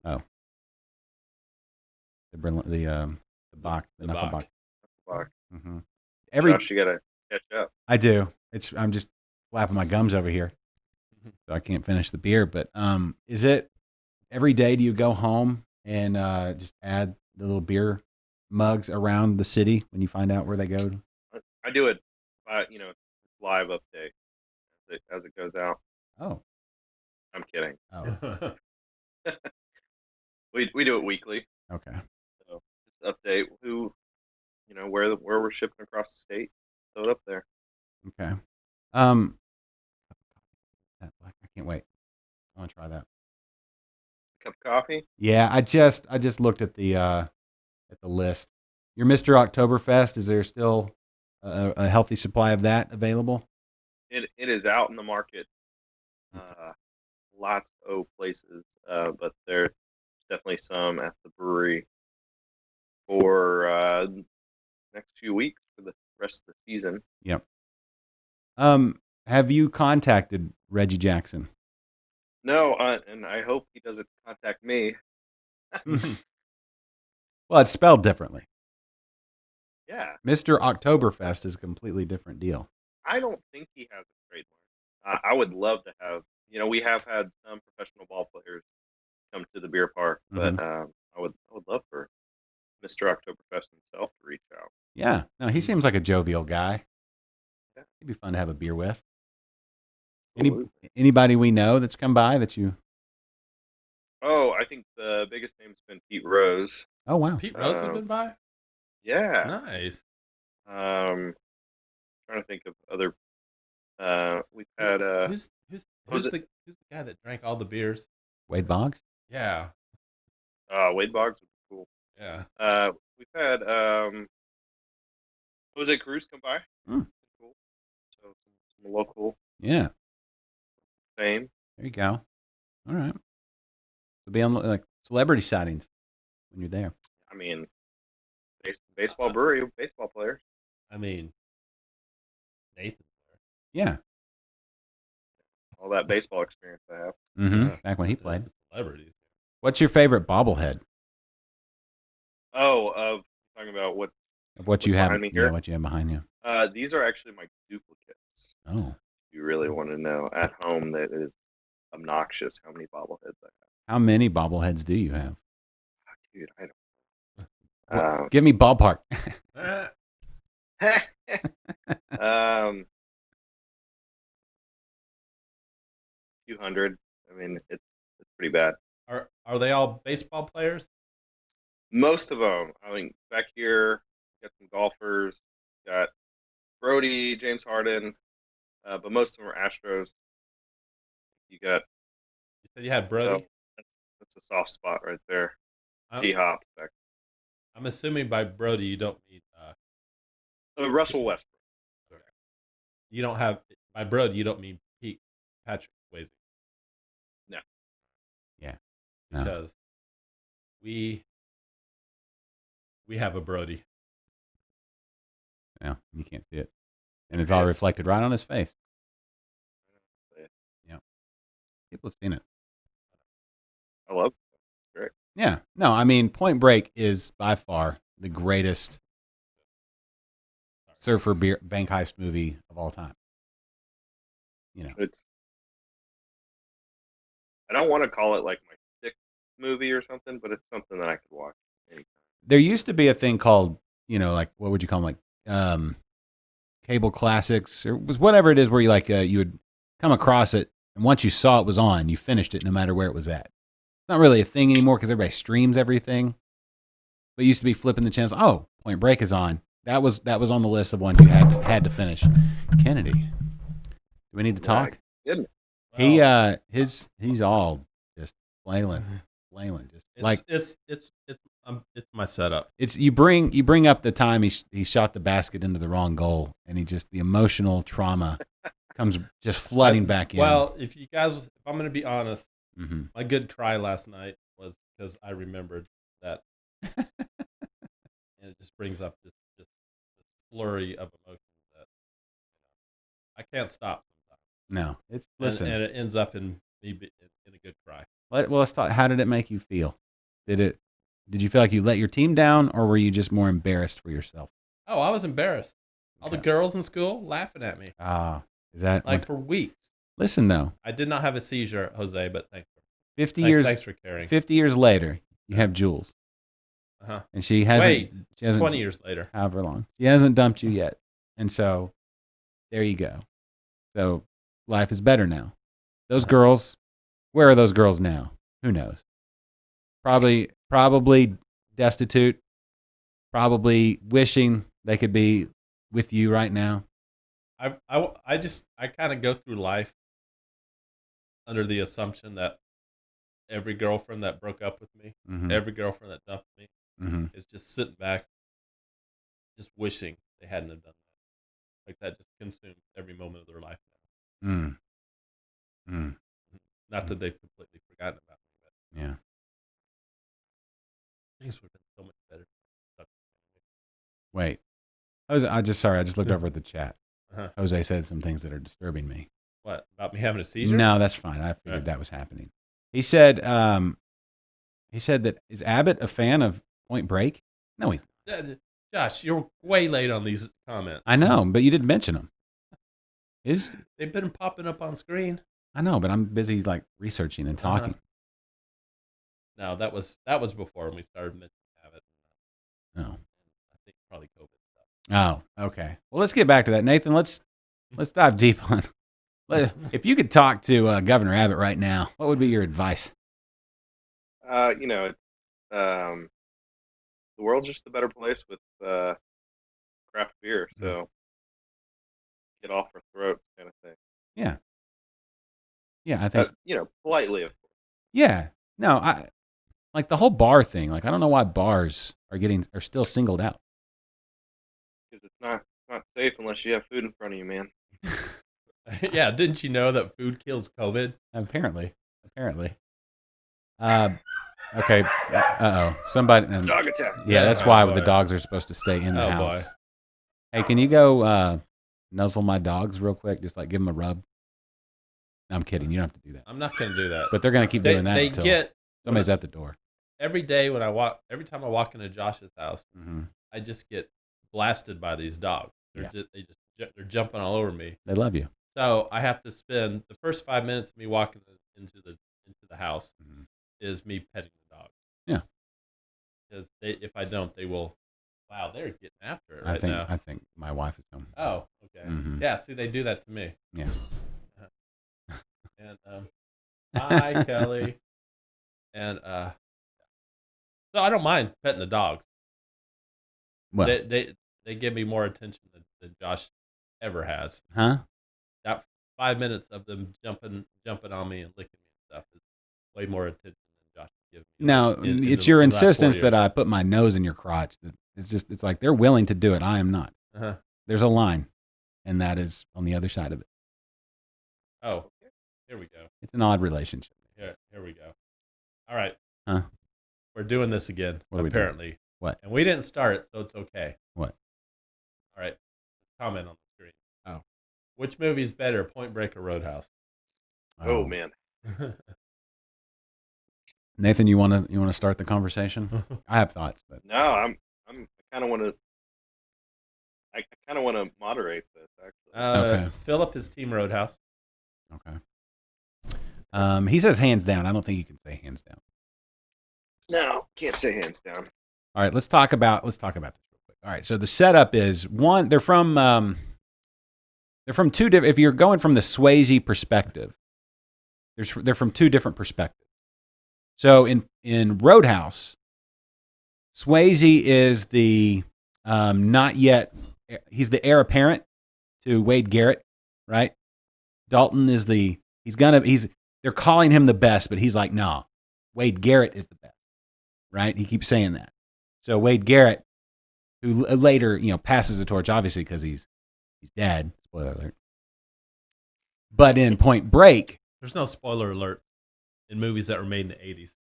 Speaker 1: Oh. The Bach. The Knucklebach. Mm-hmm.
Speaker 4: Josh, you gotta catch up.
Speaker 1: I do. I'm just flapping my gums over here, so I can't finish the beer. But is it every day? Do you go home and just add the little beer mugs around the city when you find out where they go?
Speaker 4: I do it, live update as it goes out.
Speaker 1: Oh,
Speaker 4: I'm kidding.
Speaker 1: Oh,
Speaker 4: we do it weekly.
Speaker 1: Okay.
Speaker 4: So just update where we're shipping across the state. Throw it up there.
Speaker 1: Okay. I can't wait. I want to try that.
Speaker 4: Cup of coffee?
Speaker 1: Yeah, I just looked at the list. Your Mr. Oktoberfest, is there still a healthy supply of that available?
Speaker 4: It is out in the market. Lots of places, but there's definitely some at the brewery for next few weeks for the rest of the season.
Speaker 1: Yep. Have you contacted Reggie Jackson?
Speaker 4: No, and I hope he doesn't contact me.
Speaker 1: Well, it's spelled differently.
Speaker 4: Yeah.
Speaker 1: Mr. Oktoberfest is a completely different deal.
Speaker 4: I don't think he has a trademark. I would love to have. We have had some professional ball players come to the beer park, but I would love for Mr. Oktoberfest himself to reach out.
Speaker 1: Yeah. No, he seems like a jovial guy. Yeah. He'd be fun to have a beer with. Anybody we know that's come by that you?
Speaker 4: Oh, I think the biggest name's been Pete Rose.
Speaker 1: Oh wow,
Speaker 2: Pete Rose has been by.
Speaker 4: Yeah,
Speaker 2: nice.
Speaker 4: Trying to think of other. We've had
Speaker 2: who's the guy that drank all the beers?
Speaker 1: Wade Boggs.
Speaker 2: Yeah.
Speaker 4: Wade Boggs was cool.
Speaker 2: Yeah.
Speaker 4: We've had Jose Cruz come by. Cool. So some local.
Speaker 1: Yeah.
Speaker 4: Fame.
Speaker 1: There you go. All right. So be on like celebrity sightings when you're there.
Speaker 4: I mean, baseball brewery, baseball players.
Speaker 2: I mean, Nathan.
Speaker 1: Yeah.
Speaker 4: All that baseball experience I have.
Speaker 1: Mm-hmm. Back when he played.
Speaker 2: Celebrities.
Speaker 1: What's your favorite bobblehead?
Speaker 4: Oh, talking about what
Speaker 1: you have
Speaker 4: behind me here?
Speaker 1: Yeah, what you have behind you.
Speaker 4: These are actually my duplicates.
Speaker 1: Oh.
Speaker 4: If you really want to know, at home, that is obnoxious how many bobbleheads I have.
Speaker 1: How many bobbleheads do you have?
Speaker 4: Dude, I don't.
Speaker 1: Give me ballpark.
Speaker 4: 200. I mean, it's pretty bad.
Speaker 2: Are they all baseball players?
Speaker 4: Most of them. I mean, back here, got some golfers. Got Brody, James Harden, but most of them are Astros. You
Speaker 2: said you had Brody.
Speaker 4: That's a soft spot right there. D-Hop.
Speaker 2: I'm assuming by Brody you don't mean
Speaker 4: Russell Westbrook.
Speaker 2: Okay. You don't have by Brody you don't mean Patrick Swayze.
Speaker 4: No.
Speaker 1: Yeah.
Speaker 2: No. Because we have a Brody.
Speaker 1: Yeah, you can't see it, and it's all reflected right on his face. Yeah. People have seen it.
Speaker 4: I love it. Great.
Speaker 1: Yeah. No, I mean, Point Break is by far the greatest surfer bank heist movie of all time.
Speaker 4: I don't want to call it like my sixth movie or something, but it's something that I could watch anytime.
Speaker 1: There used to be a thing called, like what would you call them, like cable classics or was whatever it is, where you would come across it, and once you saw it was on, you finished it no matter where it was at. It's not really a thing anymore because everybody streams everything. But it used to be flipping the channels. Oh, Point Break is on. That was on the list of ones you had to finish. Kennedy, do we need to talk?
Speaker 4: Good.
Speaker 1: He's all just flailing, just
Speaker 2: it's my setup.
Speaker 1: It's you bring up the time he shot the basket into the wrong goal, and the emotional trauma comes just flooding back in.
Speaker 2: Well, if I'm going to be honest,
Speaker 1: mm-hmm.
Speaker 2: my good cry last night was because I remembered that, and it just brings up this flurry of emotions that I can't stop sometimes.
Speaker 1: No, listen,
Speaker 2: and it ends up in me in a good cry.
Speaker 1: Let's talk. How did it make you feel? Did you feel like you let your team down, or were you just more embarrassed for yourself?
Speaker 2: Oh, I was embarrassed.
Speaker 1: Okay.
Speaker 2: All the girls in school laughing at me.
Speaker 1: Is that
Speaker 2: for weeks?
Speaker 1: Listen though,
Speaker 2: I did not have a seizure, Jose, but thanks for caring.
Speaker 1: 50 years later, you have Jules.
Speaker 2: Uh-huh.
Speaker 1: And she hasn't.
Speaker 2: Wait,
Speaker 1: she hasn't,
Speaker 2: 20 years later.
Speaker 1: However long. She hasn't dumped you yet. And so, there you go. So, life is better now. Those girls, where are those girls now? Who knows? Probably destitute. Probably wishing they could be with you right now.
Speaker 2: I kind of go through life under the assumption that every girlfriend that broke up with me,
Speaker 1: mm-hmm.
Speaker 2: every girlfriend that dumped me,
Speaker 1: mm-hmm.
Speaker 2: is just sitting back, just wishing they hadn't have done that. Like that just consumes every moment of their life now.
Speaker 1: Mm. Mm.
Speaker 2: Not that they've completely forgotten about me, but
Speaker 1: yeah,
Speaker 2: things would have been so much better.
Speaker 1: Wait, I just looked over at the chat.
Speaker 2: Uh-huh.
Speaker 1: Jose said some things that are disturbing me.
Speaker 2: What, about me having a seizure?
Speaker 1: No, that's fine. I figured that was happening. He said that is Abbott a fan of Point Break? No, he's
Speaker 2: Josh, you're way late on these comments.
Speaker 1: I know, but you didn't mention them.
Speaker 2: They've been popping up on screen.
Speaker 1: I know, but I'm busy researching and talking.
Speaker 2: No, that was before when we started mentioning Abbott.
Speaker 1: Oh.
Speaker 2: I think probably COVID stuff.
Speaker 1: Oh, okay. Well, let's get back to that, Nathan. Let's dive deep on. If you could talk to Governor Abbott right now, what would be your advice?
Speaker 4: The world's just a better place with craft beer, so get off our throats, kind of thing.
Speaker 1: Yeah. Yeah, I think.
Speaker 4: Politely, of course.
Speaker 1: Yeah. No, I like the whole bar thing. I don't know why bars are still singled out.
Speaker 4: Because it's not safe unless you have food in front of you, man.
Speaker 2: Yeah, didn't you know that food kills COVID?
Speaker 1: Apparently. Okay. Somebody.
Speaker 4: Dog attack.
Speaker 1: Yeah, that's why the dogs are supposed to stay in the house.
Speaker 2: Boy.
Speaker 1: Hey, can you go nuzzle my dogs real quick? Just give them a rub. No, I'm kidding. You don't have to do that.
Speaker 2: I'm not going to do that.
Speaker 1: But they're going to keep doing that until somebody's at the door.
Speaker 2: Every day every time I walk into Josh's house,
Speaker 1: mm-hmm.
Speaker 2: I just get blasted by these dogs. They're jumping all over me.
Speaker 1: They love you.
Speaker 2: So I have to spend the first 5 minutes of me walking into the house
Speaker 1: mm-hmm.
Speaker 2: is me petting the dog.
Speaker 1: Yeah.
Speaker 2: Because if I don't, they will. Wow, they're getting after it
Speaker 1: now.
Speaker 2: now.
Speaker 1: I think my wife is home.
Speaker 2: Oh, okay.
Speaker 1: Mm-hmm.
Speaker 2: Yeah, see, they do that to me.
Speaker 1: Yeah.
Speaker 2: And hi, Kelly. And so I don't mind petting the dogs.
Speaker 1: Well,
Speaker 2: they give me more attention than Josh ever has.
Speaker 1: Huh?
Speaker 2: That 5 minutes of them jumping on me and licking me and stuff is way more attention than Josh gives me.
Speaker 1: Now, it's your insistence that I put my nose in your crotch. It's like they're willing to do it. I am not.
Speaker 2: Uh-huh.
Speaker 1: There's a line, and that is on the other side of it.
Speaker 2: Oh, here we go.
Speaker 1: It's an odd relationship.
Speaker 2: Here we go. All right.
Speaker 1: Huh?
Speaker 2: We're doing this again, apparently.
Speaker 1: What?
Speaker 2: And we didn't start it, so it's okay.
Speaker 1: What?
Speaker 2: All right. Let's comment on the screen.
Speaker 1: Oh.
Speaker 2: Which movie's better, Point Break or Roadhouse?
Speaker 4: Oh man.
Speaker 1: Nathan, you want to start the conversation? I have thoughts, but
Speaker 4: no, I kind of want to moderate this actually.
Speaker 1: Okay.
Speaker 2: Philip is Team Roadhouse.
Speaker 1: Okay. He says hands down. I don't think you can say hands down.
Speaker 4: No, can't say hands down.
Speaker 1: All right, let's talk about this real quick. All right, so the setup is one. They're from two different. If you're going from the Swayze perspective, they're from two different perspectives. So in Roadhouse, Swayze is the not yet. He's the heir apparent to Wade Garrett, right? Dalton is they're calling him the best, but he's like, no, Wade Garrett is the best, right? He keeps saying that. So Wade Garrett, who later, passes the torch, obviously because he's dead. Spoiler alert. But in Point Break,
Speaker 2: there's no spoiler alert in movies that were made in the 80s.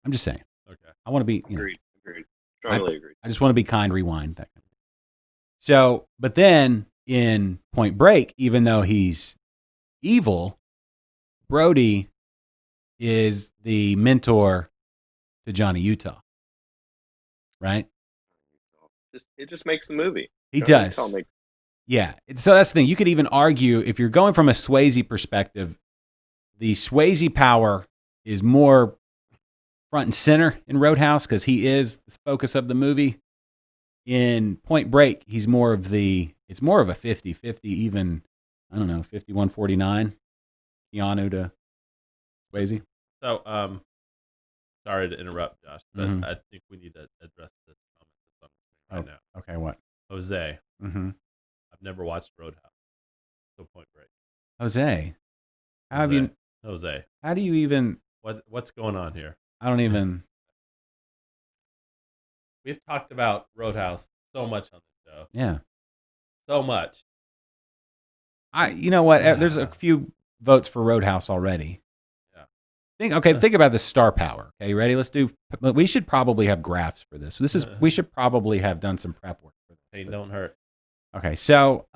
Speaker 1: I'm just saying.
Speaker 2: Okay.
Speaker 1: I want to be.
Speaker 4: Agreed. Strongly agreed.
Speaker 1: I just want to be kind. Rewind that kind of thing. So, but then in Point Break, even though he's evil, Brody is the mentor to Johnny Utah, right?
Speaker 4: It just makes the movie.
Speaker 1: He does. Yeah. So that's the thing. You could even argue, if you're going from a Swayze perspective, the Swayze power is more front and center in Roadhouse because he is the focus of the movie. In Point Break, it's more of a 50-50, even, I don't know, 51-49, Keanu to Swayze.
Speaker 2: So, sorry to interrupt, Josh, but I think we need to address this comment right now.
Speaker 1: Okay, what?
Speaker 2: Jose.
Speaker 1: Mm-hmm.
Speaker 2: I've never watched Roadhouse. So Point Break.
Speaker 1: Jose. How do you even...
Speaker 2: What's going on here?
Speaker 1: I don't even...
Speaker 2: We've talked about Roadhouse so much on the show.
Speaker 1: Yeah.
Speaker 2: So much.
Speaker 1: You know what? There's a few votes for Roadhouse already.
Speaker 2: Yeah.
Speaker 1: Think about the star power. Okay, you ready? We should probably have graphs for this. We should probably have done some prep work for this.
Speaker 2: Hey, don't hurt.
Speaker 1: Okay, so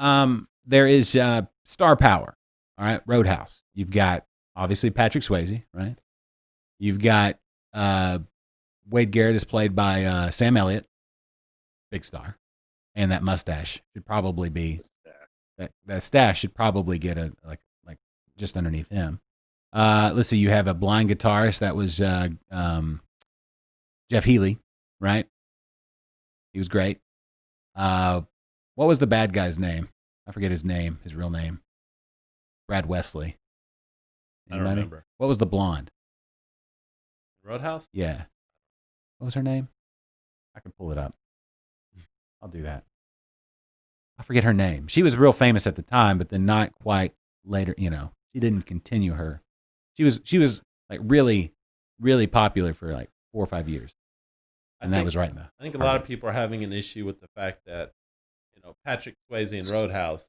Speaker 1: there is star power. All right, Roadhouse. You've got obviously Patrick Swayze, right? You've got Wade Garrett is played by Sam Elliott, big star, and that mustache should probably be that stash should probably get a like just underneath him. Let's see, you have a blind guitarist that was Jeff Healey, right? He was great. What was the bad guy's name? I forget his real name. Brad Wesley.
Speaker 2: Anybody? I don't remember.
Speaker 1: What was the blonde?
Speaker 2: Roadhouse?
Speaker 1: Yeah. What was her name? I can pull it up. I'll do that. I forget her name. She was real famous at the time, but then not quite later. She didn't continue her. She was like really, really popular for like 4 or 5 years, and that was right in the.
Speaker 2: I think a lot of people are having an issue with the fact that Patrick Swayze in Roadhouse,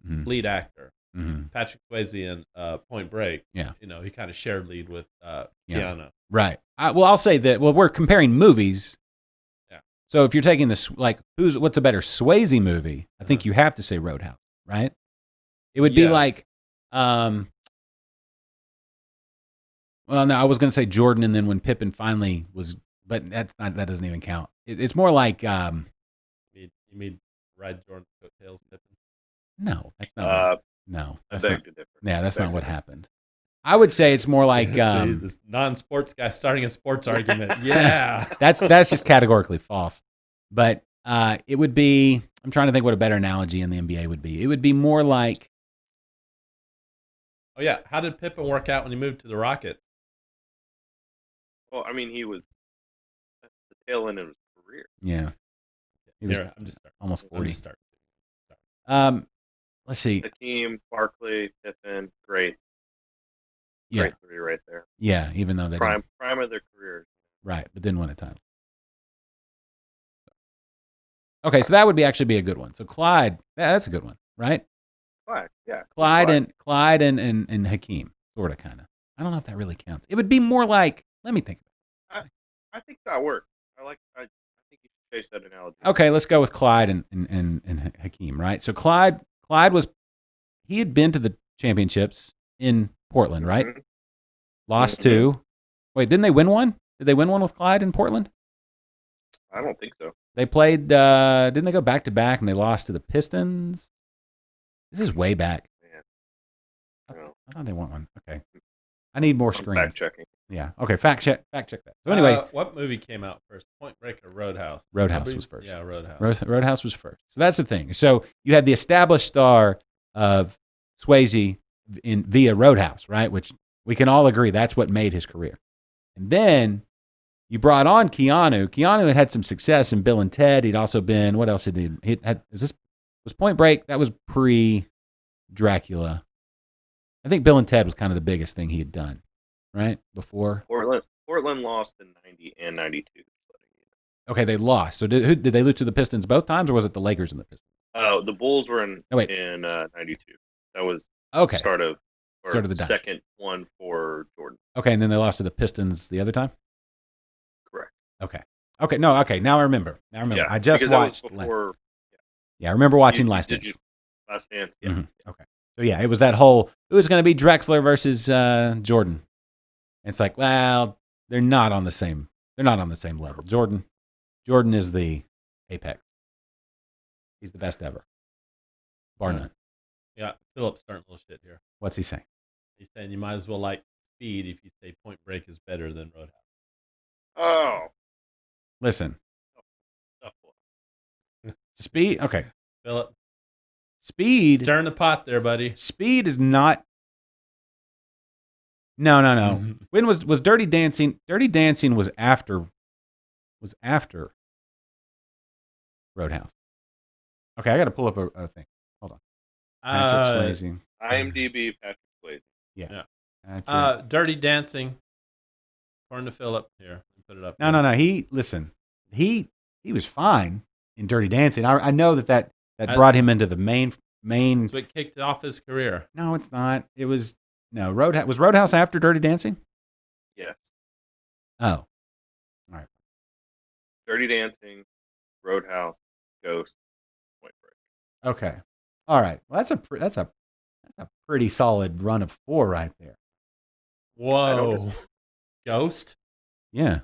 Speaker 2: lead actor.
Speaker 1: Mm-hmm.
Speaker 2: Patrick Swayze in Point Break.
Speaker 1: Yeah.
Speaker 2: He kind of shared lead with Keanu.
Speaker 1: Right. I'll say that. Well, we're comparing movies.
Speaker 2: Yeah.
Speaker 1: So if you're taking this, what's a better Swayze movie? I think you have to say Roadhouse, right? It would be like, well, no, I was going to say Jordan, and then when Pippen finally was, but that doesn't even count. It's more like,
Speaker 2: You mean Ride Jordan's coattails, Pippen?
Speaker 1: No, that's not. No,
Speaker 4: that's not.
Speaker 1: Yeah, that's not what happened. I would say it's more like
Speaker 2: this non-sports guy starting a sports argument. Yeah,
Speaker 1: that's just categorically false. But it would be. I'm trying to think what a better analogy in the NBA would be. It would be more like.
Speaker 2: Oh yeah, how did Pippen work out when he moved to the Rockets?
Speaker 4: Well, I mean, he was at the tail end of his career.
Speaker 1: Yeah, he was
Speaker 2: I'm just starting.
Speaker 1: Almost 40.
Speaker 2: I'm just starting.
Speaker 1: Let's see.
Speaker 4: Hakeem, Barkley, Pippen, great.
Speaker 1: Yeah.
Speaker 4: Great three right there.
Speaker 1: Yeah, even though they
Speaker 4: prime of their careers.
Speaker 1: Right, but didn't win a title. Okay, so that would actually be a good one. So Clyde, that's a good one, right?
Speaker 4: Clyde, yeah.
Speaker 1: Clyde and Hakeem, sort of, kind of. I don't know if that really counts. It would be more like. Let me think about it.
Speaker 4: I think that works. I think you should chase that analogy.
Speaker 1: Okay, let's go with Clyde and Hakeem, right? So Clyde he had been to the championships in Portland, right?
Speaker 4: Mm-hmm.
Speaker 1: Lost 2. Wait, didn't they win one? Did they win one with Clyde in Portland?
Speaker 4: I don't think so.
Speaker 1: They played, didn't they go back to back and they lost to the Pistons? This is way back.
Speaker 4: Man.
Speaker 1: I thought they won one. Okay. I need more
Speaker 4: I'm
Speaker 1: screens.
Speaker 4: fact checking.
Speaker 1: Yeah. Okay. Fact check that. So anyway,
Speaker 2: what movie came out first? Point Break or Roadhouse?
Speaker 1: Roadhouse was first.
Speaker 2: Yeah, Roadhouse.
Speaker 1: Roadhouse was first. So that's the thing. So you had the established star of Swayze via Roadhouse, right? Which we can all agree that's what made his career. And then you brought on Keanu. Keanu had some success in Bill and Ted. He'd also been, what else did he had? Was Point Break? That was pre-Dracula. I think Bill and Ted was kind of the biggest thing he had done, right? Before
Speaker 4: Portland lost in 90 and 92.
Speaker 1: Okay, they lost. So did they lose to the Pistons both times, or was it the Lakers and the Pistons?
Speaker 4: Oh, the Bulls were in 92. That was
Speaker 1: okay.
Speaker 4: Start of
Speaker 1: the
Speaker 4: second one for Jordan.
Speaker 1: Okay, and then they lost to the Pistons the other time?
Speaker 4: Correct.
Speaker 1: Okay. Now I remember.
Speaker 4: Yeah,
Speaker 1: I just watched.
Speaker 4: Before,
Speaker 1: yeah, I remember watching Last Dance.
Speaker 4: Last Dance, yeah.
Speaker 1: Mm-hmm. Okay. So yeah, it was that whole. It was going to be Drexler versus Jordan. It's like, well, they're not on the same. They're not on the same level. Jordan is the apex. He's the best ever, bar none.
Speaker 2: Yeah, Philip's starting a little shit here.
Speaker 1: What's he saying?
Speaker 2: He's saying you might as well like Speed if you say Point Break is better than Roadhouse.
Speaker 4: Oh,
Speaker 1: listen. Speed. Okay,
Speaker 2: Philip.
Speaker 1: Speed.
Speaker 2: Stirring the pot there, buddy.
Speaker 1: Speed is not. No. When was Dirty Dancing? Dirty Dancing was after Roadhouse. Okay, I got to pull up a thing. Hold on. Patrick Swayze.
Speaker 4: IMDb Patrick Swayze.
Speaker 1: Yeah.
Speaker 2: Dirty Dancing. According to Philip, here, put it up.
Speaker 1: No. He was fine in Dirty Dancing. I know that brought him into the main.
Speaker 2: So it kicked off his career.
Speaker 1: No, it's not. It was Roadhouse. Was Roadhouse after Dirty Dancing?
Speaker 4: Yes.
Speaker 1: Oh, all right.
Speaker 4: Dirty Dancing, Roadhouse, Ghost, Point Break.
Speaker 1: Okay. All right. Well, that's a pretty solid run of 4 right there.
Speaker 2: Whoa. Ghost?
Speaker 1: Yeah.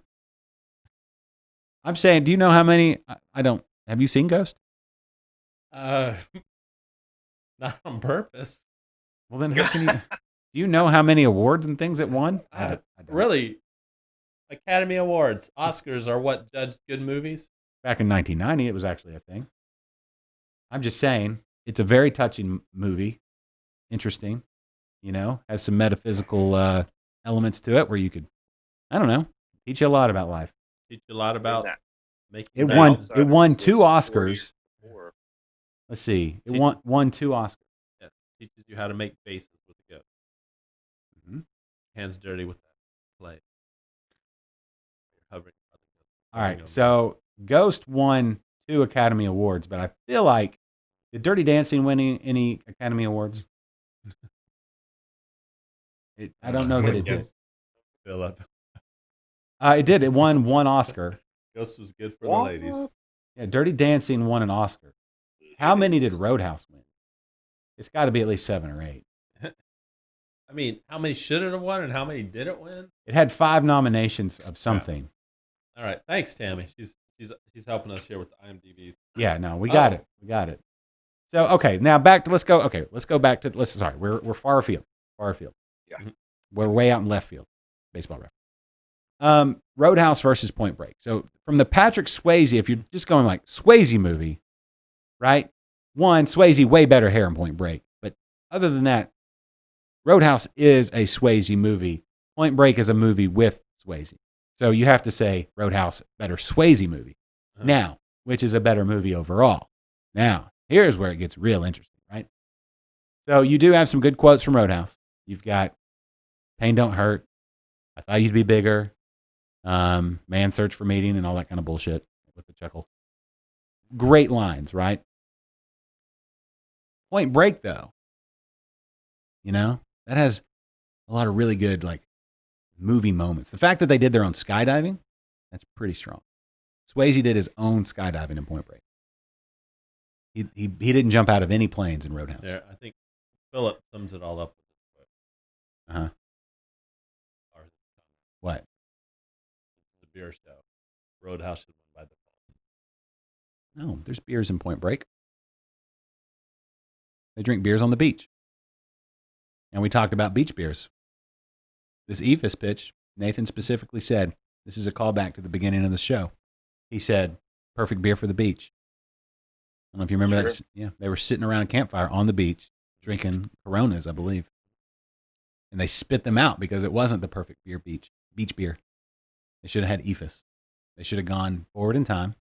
Speaker 1: I'm saying, do you know how many? I don't. Have you seen Ghost?
Speaker 2: Not on purpose.
Speaker 1: Well, then how can you? Do you know how many awards and things it won? I don't.
Speaker 2: Really? Academy Awards, Oscars are what judged good movies?
Speaker 1: Back in 1990, it was actually a thing. I'm just saying, it's a very touching movie. Interesting. Has some metaphysical elements to it where you could, I don't know, teach you a lot about life.
Speaker 2: Teach you a lot about making
Speaker 1: it won 2 Oscars. Let's see. It won 2 Oscars.
Speaker 2: Yeah, teaches you how to make faces with a ghost.
Speaker 1: Mm-hmm.
Speaker 2: Hands dirty with that play. Hovering.
Speaker 1: All right, so Ghost won 2 Academy Awards, but I feel like, did Dirty Dancing win any Academy Awards? I don't know that it did.
Speaker 2: Philip.
Speaker 1: It did. It won 1 Oscar.
Speaker 2: Ghost was good for the ladies.
Speaker 1: Yeah, Dirty Dancing won an Oscar. How many did Roadhouse win? It's got to be at least 7 or 8.
Speaker 2: I mean, how many should it have won and how many didn't win?
Speaker 1: It had 5 nominations of something.
Speaker 2: Yeah. All right, thanks, Tammy. She's helping us here with the IMDb's.
Speaker 1: Yeah, no, we got it. We got it. So okay, now back to let's go back to we're far afield.
Speaker 4: Yeah,
Speaker 1: we're way out in left field. Baseball reference. Roadhouse versus Point Break. So from the Patrick Swayze, if you're just going like Swayze movie, right? One, Swayze way better hair in Point Break, but other than that, Roadhouse is a Swayze movie. Point Break is a movie with Swayze. So you have to say Roadhouse, better Swayze movie. Uh-huh. Now, which is a better movie overall? Now, here's where it gets real interesting, right? So you do have some good quotes from Roadhouse. You've got Pain Don't Hurt. I thought you'd be bigger. Man Search for Meaning and all that kind of bullshit with the chuckle. Great lines, right? Point Break, though, that has a lot of really good, movie moments. The fact that they did their own skydiving, that's pretty strong. Swayze did his own skydiving in Point Break. He didn't jump out of any planes in Roadhouse.
Speaker 2: Yeah, I think Philip sums it all up with this quote.
Speaker 1: Uh-huh. What?
Speaker 2: The beer show. Roadhouse should win by default.
Speaker 1: No, there's beers in Point Break. They drink beers on the beach. And we talked about beach beers this Ephus pitch, Nathan specifically said, this is a callback to the beginning of the show. He said, perfect beer for the beach. I don't know if you remember that. Yeah, they were sitting around a campfire on the beach drinking Coronas, I believe. And they spit them out because it wasn't the perfect beach beer. They should have had Ephus. They should have gone forward in time.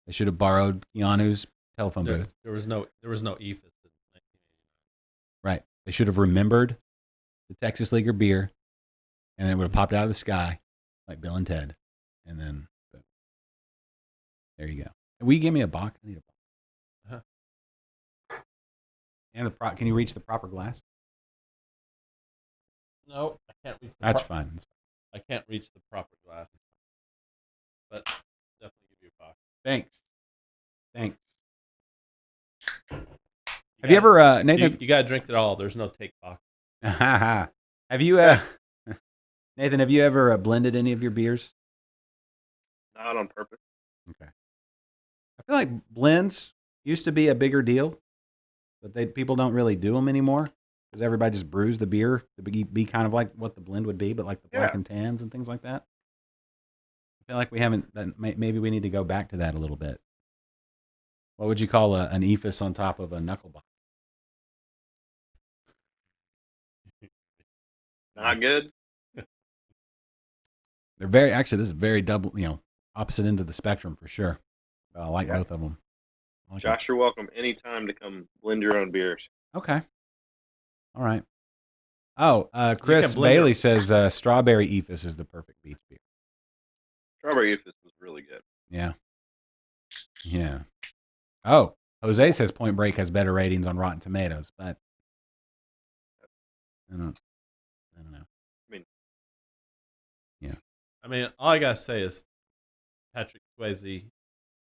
Speaker 1: They should have borrowed Keanu's telephone booth.
Speaker 2: There was no Ephus in 1989.
Speaker 1: Right. They should have remembered the Texas Leaguer beer, and then it would have popped out of the sky like Bill and Ted. And then, boom. There you go. Will you give me a box? I need a box. And can you reach the proper glass?
Speaker 2: No, I can't reach.
Speaker 1: That's fine.
Speaker 2: I can't reach the proper glass, but definitely give you a box.
Speaker 1: Thanks. Have you ever, Nathan?
Speaker 2: You got to drink it all. There's no take box.
Speaker 1: Have you, Nathan? Have you ever blended any of your beers?
Speaker 4: Not on purpose.
Speaker 1: Okay. I feel like blends used to be a bigger deal, but people don't really do them anymore because everybody just brews the beer to be kind of like what the blend would be, but like the black and tans and things like that. I feel like we haven't. Maybe we need to go back to that a little bit. What would you call an Ephus on top of a knucklebox?
Speaker 4: Not good.
Speaker 1: They're this is very double, opposite ends of the spectrum for sure. But I like both of them.
Speaker 4: Josh, you're welcome anytime to come blend your own beers.
Speaker 1: Okay. All right. Oh, Chris Bailey says strawberry Ephus is the perfect beach beer.
Speaker 4: Strawberry Ephus was really good.
Speaker 1: Yeah. Oh, Jose says Point Break has better ratings on Rotten Tomatoes, but I don't know.
Speaker 2: I mean, all I gotta say is Patrick Swayze,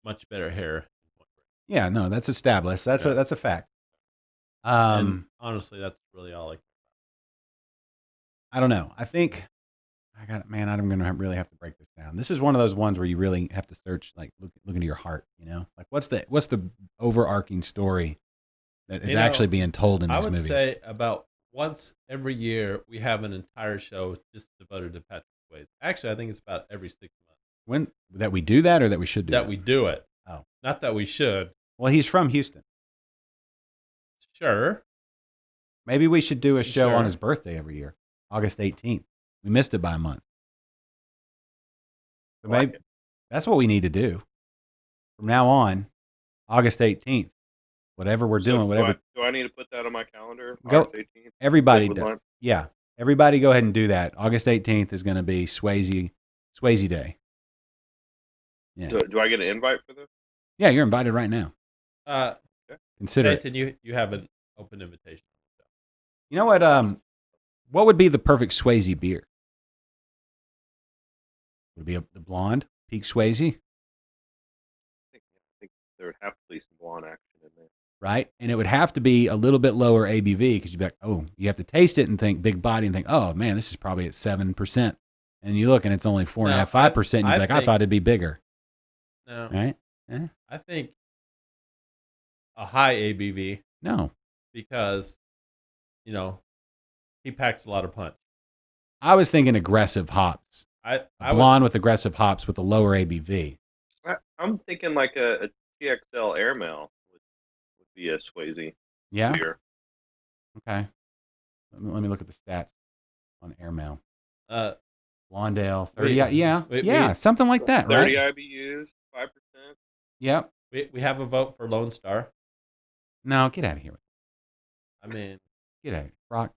Speaker 2: much better hair.
Speaker 1: Yeah, no, that's established. That's a fact.
Speaker 2: And honestly, that's really all.
Speaker 1: I don't know. I think I'm gonna really have to break this down. This is one of those ones where you really have to search, like look into your heart. Like what's the overarching story that is actually being told in these movies?
Speaker 2: I would say about once every year we have an entire show just devoted to Patrick Swayze. Actually, I think it's about every 6 months.
Speaker 1: When that we do that, or that we should do that?
Speaker 2: That we do it.
Speaker 1: Oh,
Speaker 2: not that we should.
Speaker 1: Well, he's from Houston.
Speaker 2: Sure.
Speaker 1: Maybe we should do a show on his birthday every year, August 18th. We missed it by a month. So maybe that's what we need to do. From now on, August 18th, whatever we're doing, whatever.
Speaker 4: Do I need to put that on my calendar?
Speaker 1: Go.
Speaker 4: August 18th?
Speaker 1: Everybody does. Yeah. Everybody go ahead and do that. August 18th is going to be Swayze Day. Yeah.
Speaker 4: Do I get an invite for this?
Speaker 1: Yeah, you're invited right now. Consider
Speaker 2: Nathan, you have an open invitation.
Speaker 1: You know what would be the perfect Swayze beer? Would it be the blonde Peak Swayze?
Speaker 4: I think there would have to be some blonde action in there.
Speaker 1: Right? And it would have to be a little bit lower ABV because you'd be like, oh, you have to taste it and think big body and think, oh, man, this is probably at 7%. And you look and it's only 4.5%, 5%. And you'd be like, I thought it'd be bigger.
Speaker 2: No.
Speaker 1: Right? Yeah.
Speaker 2: I think a high ABV.
Speaker 1: No.
Speaker 2: Because, he packs a lot of punch.
Speaker 1: I was thinking aggressive hops. Blonde with aggressive hops with a lower ABV.
Speaker 4: I'm thinking like a TXL Airmail would be a Swayze beer.
Speaker 1: Okay. Let me look at the stats on Airmail. Blondale, 30. Something like that,
Speaker 4: 30
Speaker 1: right?
Speaker 4: 30 IBUs, 5%.
Speaker 1: Yep.
Speaker 2: We have a vote for Lone Star.
Speaker 1: No, get out of here.
Speaker 2: I mean,
Speaker 1: get out of here, Brock.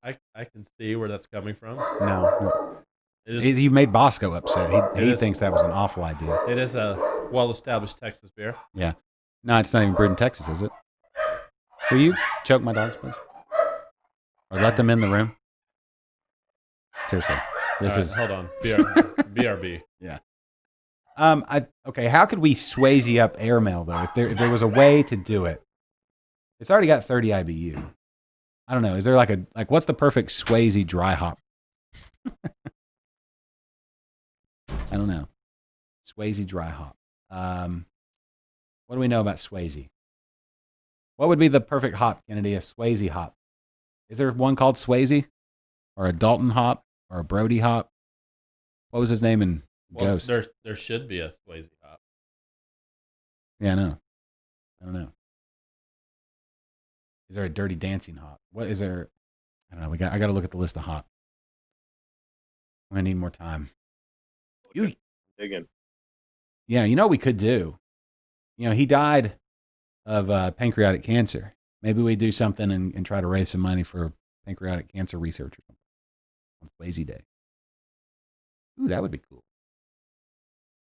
Speaker 2: I can see where that's coming from.
Speaker 1: No. You made Bosco upset. He thinks that was an awful idea.
Speaker 2: It is a well-established Texas beer.
Speaker 1: Yeah. No, it's not even brewed in Texas, is it? Will you choke my dogs, please? Or let them in the room? Seriously.
Speaker 2: Hold on. BRB.
Speaker 1: Yeah. Okay, how could we Swayze up Airmail, though? If there was a way to do it. It's already got 30 IBU. I don't know. Is there what's the perfect Swayze dry hop? I don't know. Swayze dry hop. What do we know about Swayze? What would be the perfect hop, Kennedy? A Swayze hop. Is there one called Swayze? Or a Dalton hop? or a Brody hop. What was his name in Ghost?
Speaker 2: There should be a Swayze hop.
Speaker 1: Yeah, I know. I don't know. Is there a Dirty Dancing hop? What is there? I don't know. I got to look at the list of hops. I'm gonna need more time.
Speaker 4: Digging.
Speaker 1: Yeah, you know what we could do. You know, he died of pancreatic cancer. Maybe we do something and try to raise some money for pancreatic cancer research or something on Swayze Day. Ooh, that would be cool.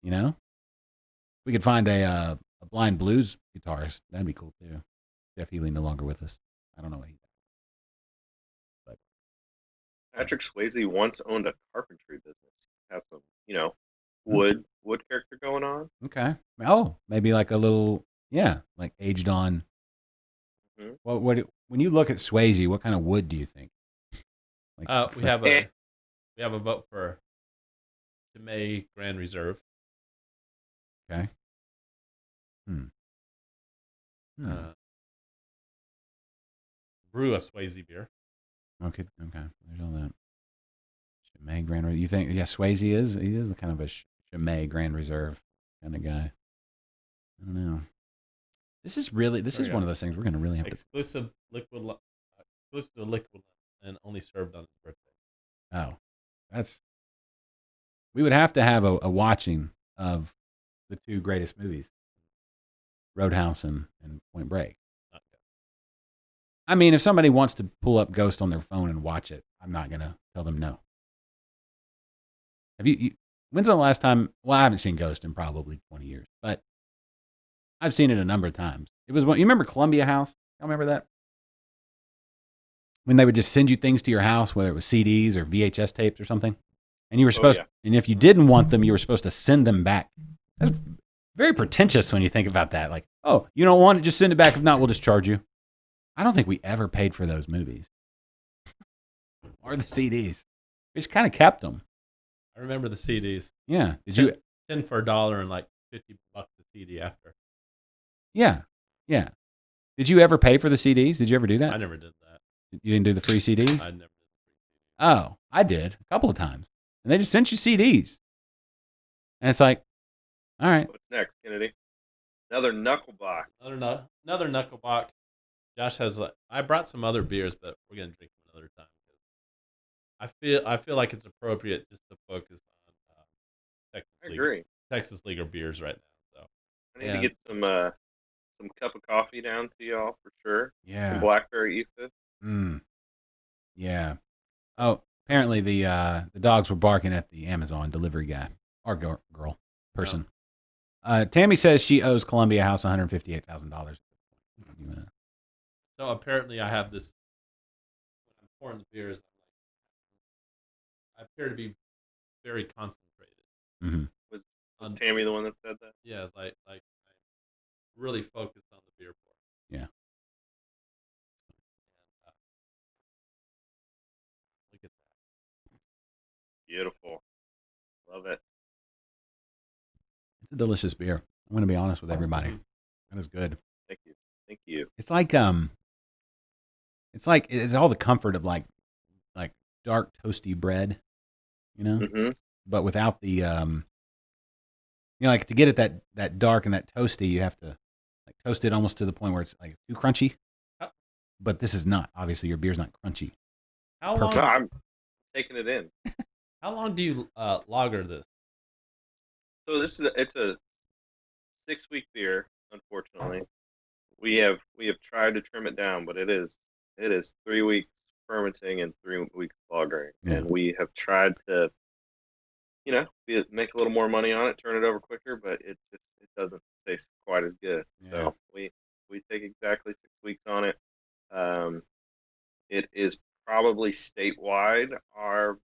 Speaker 1: You know, we could find a blind blues guitarist. That'd be cool too. Jeff Healy no longer with us. I don't know what he did. But
Speaker 4: Patrick Swayze once owned a carpentry business. Have some, wood character going on.
Speaker 1: Okay. Oh, maybe like a little, like aged on.
Speaker 4: Mm-hmm.
Speaker 1: What when you look at Swayze, what kind of wood do you think?
Speaker 2: Like, we have a vote for Chimay Grand Reserve.
Speaker 1: Okay.
Speaker 2: Brew a Swayze beer.
Speaker 1: Okay. There's all that. Chimay Grand Reserve. You think? Yeah, Swayze is. He is kind of a Chimay Grand Reserve kind of guy. I don't know. This is one of those things we're going to really have
Speaker 2: exclusive liquid and only served on his birthday.
Speaker 1: Oh, we would have to have a watching of the two greatest movies, Roadhouse and Point Break.
Speaker 2: Okay.
Speaker 1: I mean, if somebody wants to pull up Ghost on their phone and watch it, I'm not going to tell them no. Have you? When's the last time? Well, I haven't seen Ghost in probably 20 years, but I've seen it a number of times. It was you remember Columbia House? Y'all remember that? When they would just send you things to your house, whether it was CDs or VHS tapes or something, and you were supposed, and if you didn't want them, you were supposed to send them back. That's very pretentious when you think about that. Like, oh, you don't want it, just send it back. If not, we'll just charge you. I don't think we ever paid for those movies or the CDs. We just kind of kept them.
Speaker 2: I remember the CDs.
Speaker 1: Yeah. Did you
Speaker 2: 10 for $1 and like $50 a CD after?
Speaker 1: Yeah. Yeah. Did you ever pay for the CDs? Did you ever do that?
Speaker 2: I never did that.
Speaker 1: You didn't do the free CDs?
Speaker 2: I never did the free CDs.
Speaker 1: Oh, I did a couple of times. And they just sent you CDs. And it's like, all right.
Speaker 4: What's next, Kennedy? Another Knucklebach.
Speaker 2: Another Knucklebach. Josh has I brought some other beers, but we're going to drink them another time. I feel like it's appropriate just to focus on Texas Leaguer beers right now. So
Speaker 4: I need to get some cup of coffee down to y'all for sure.
Speaker 1: Yeah.
Speaker 4: Some blackberry EFIS.
Speaker 1: Yeah. Oh, apparently the dogs were barking at the Amazon delivery guy or girl person. Yeah. Tammy says she owes Columbia House $158,000.
Speaker 2: So apparently I have this. When I'm pouring the beers, I appear to be very concentrated.
Speaker 1: Mm-hmm.
Speaker 4: Was Tammy the one that said that?
Speaker 2: Yeah, it's like I'm really focused on the beer pour.
Speaker 1: Yeah.
Speaker 2: Look at that.
Speaker 4: Beautiful. Love it.
Speaker 1: It's a delicious beer. I'm going to be honest with everybody. That is good.
Speaker 4: Thank you.
Speaker 1: It's it's all the comfort of like dark toasty bread,
Speaker 4: Mm-hmm.
Speaker 1: but without the like to get it that dark and that toasty, you have to like toast it almost to the point where it's like too crunchy. But this is not. Obviously, your beer's not crunchy.
Speaker 2: How long?
Speaker 4: No, I'm taking it in.
Speaker 2: How long do you lager this?
Speaker 4: So it's a 6-week beer. Unfortunately, we have tried to trim it down, but it is 3 weeks fermenting and 3 weeks lagering, and we have tried to, make a little more money on it, turn it over quicker, but it doesn't taste quite as good. Yeah. So we take exactly 6 weeks on it. It is probably statewide our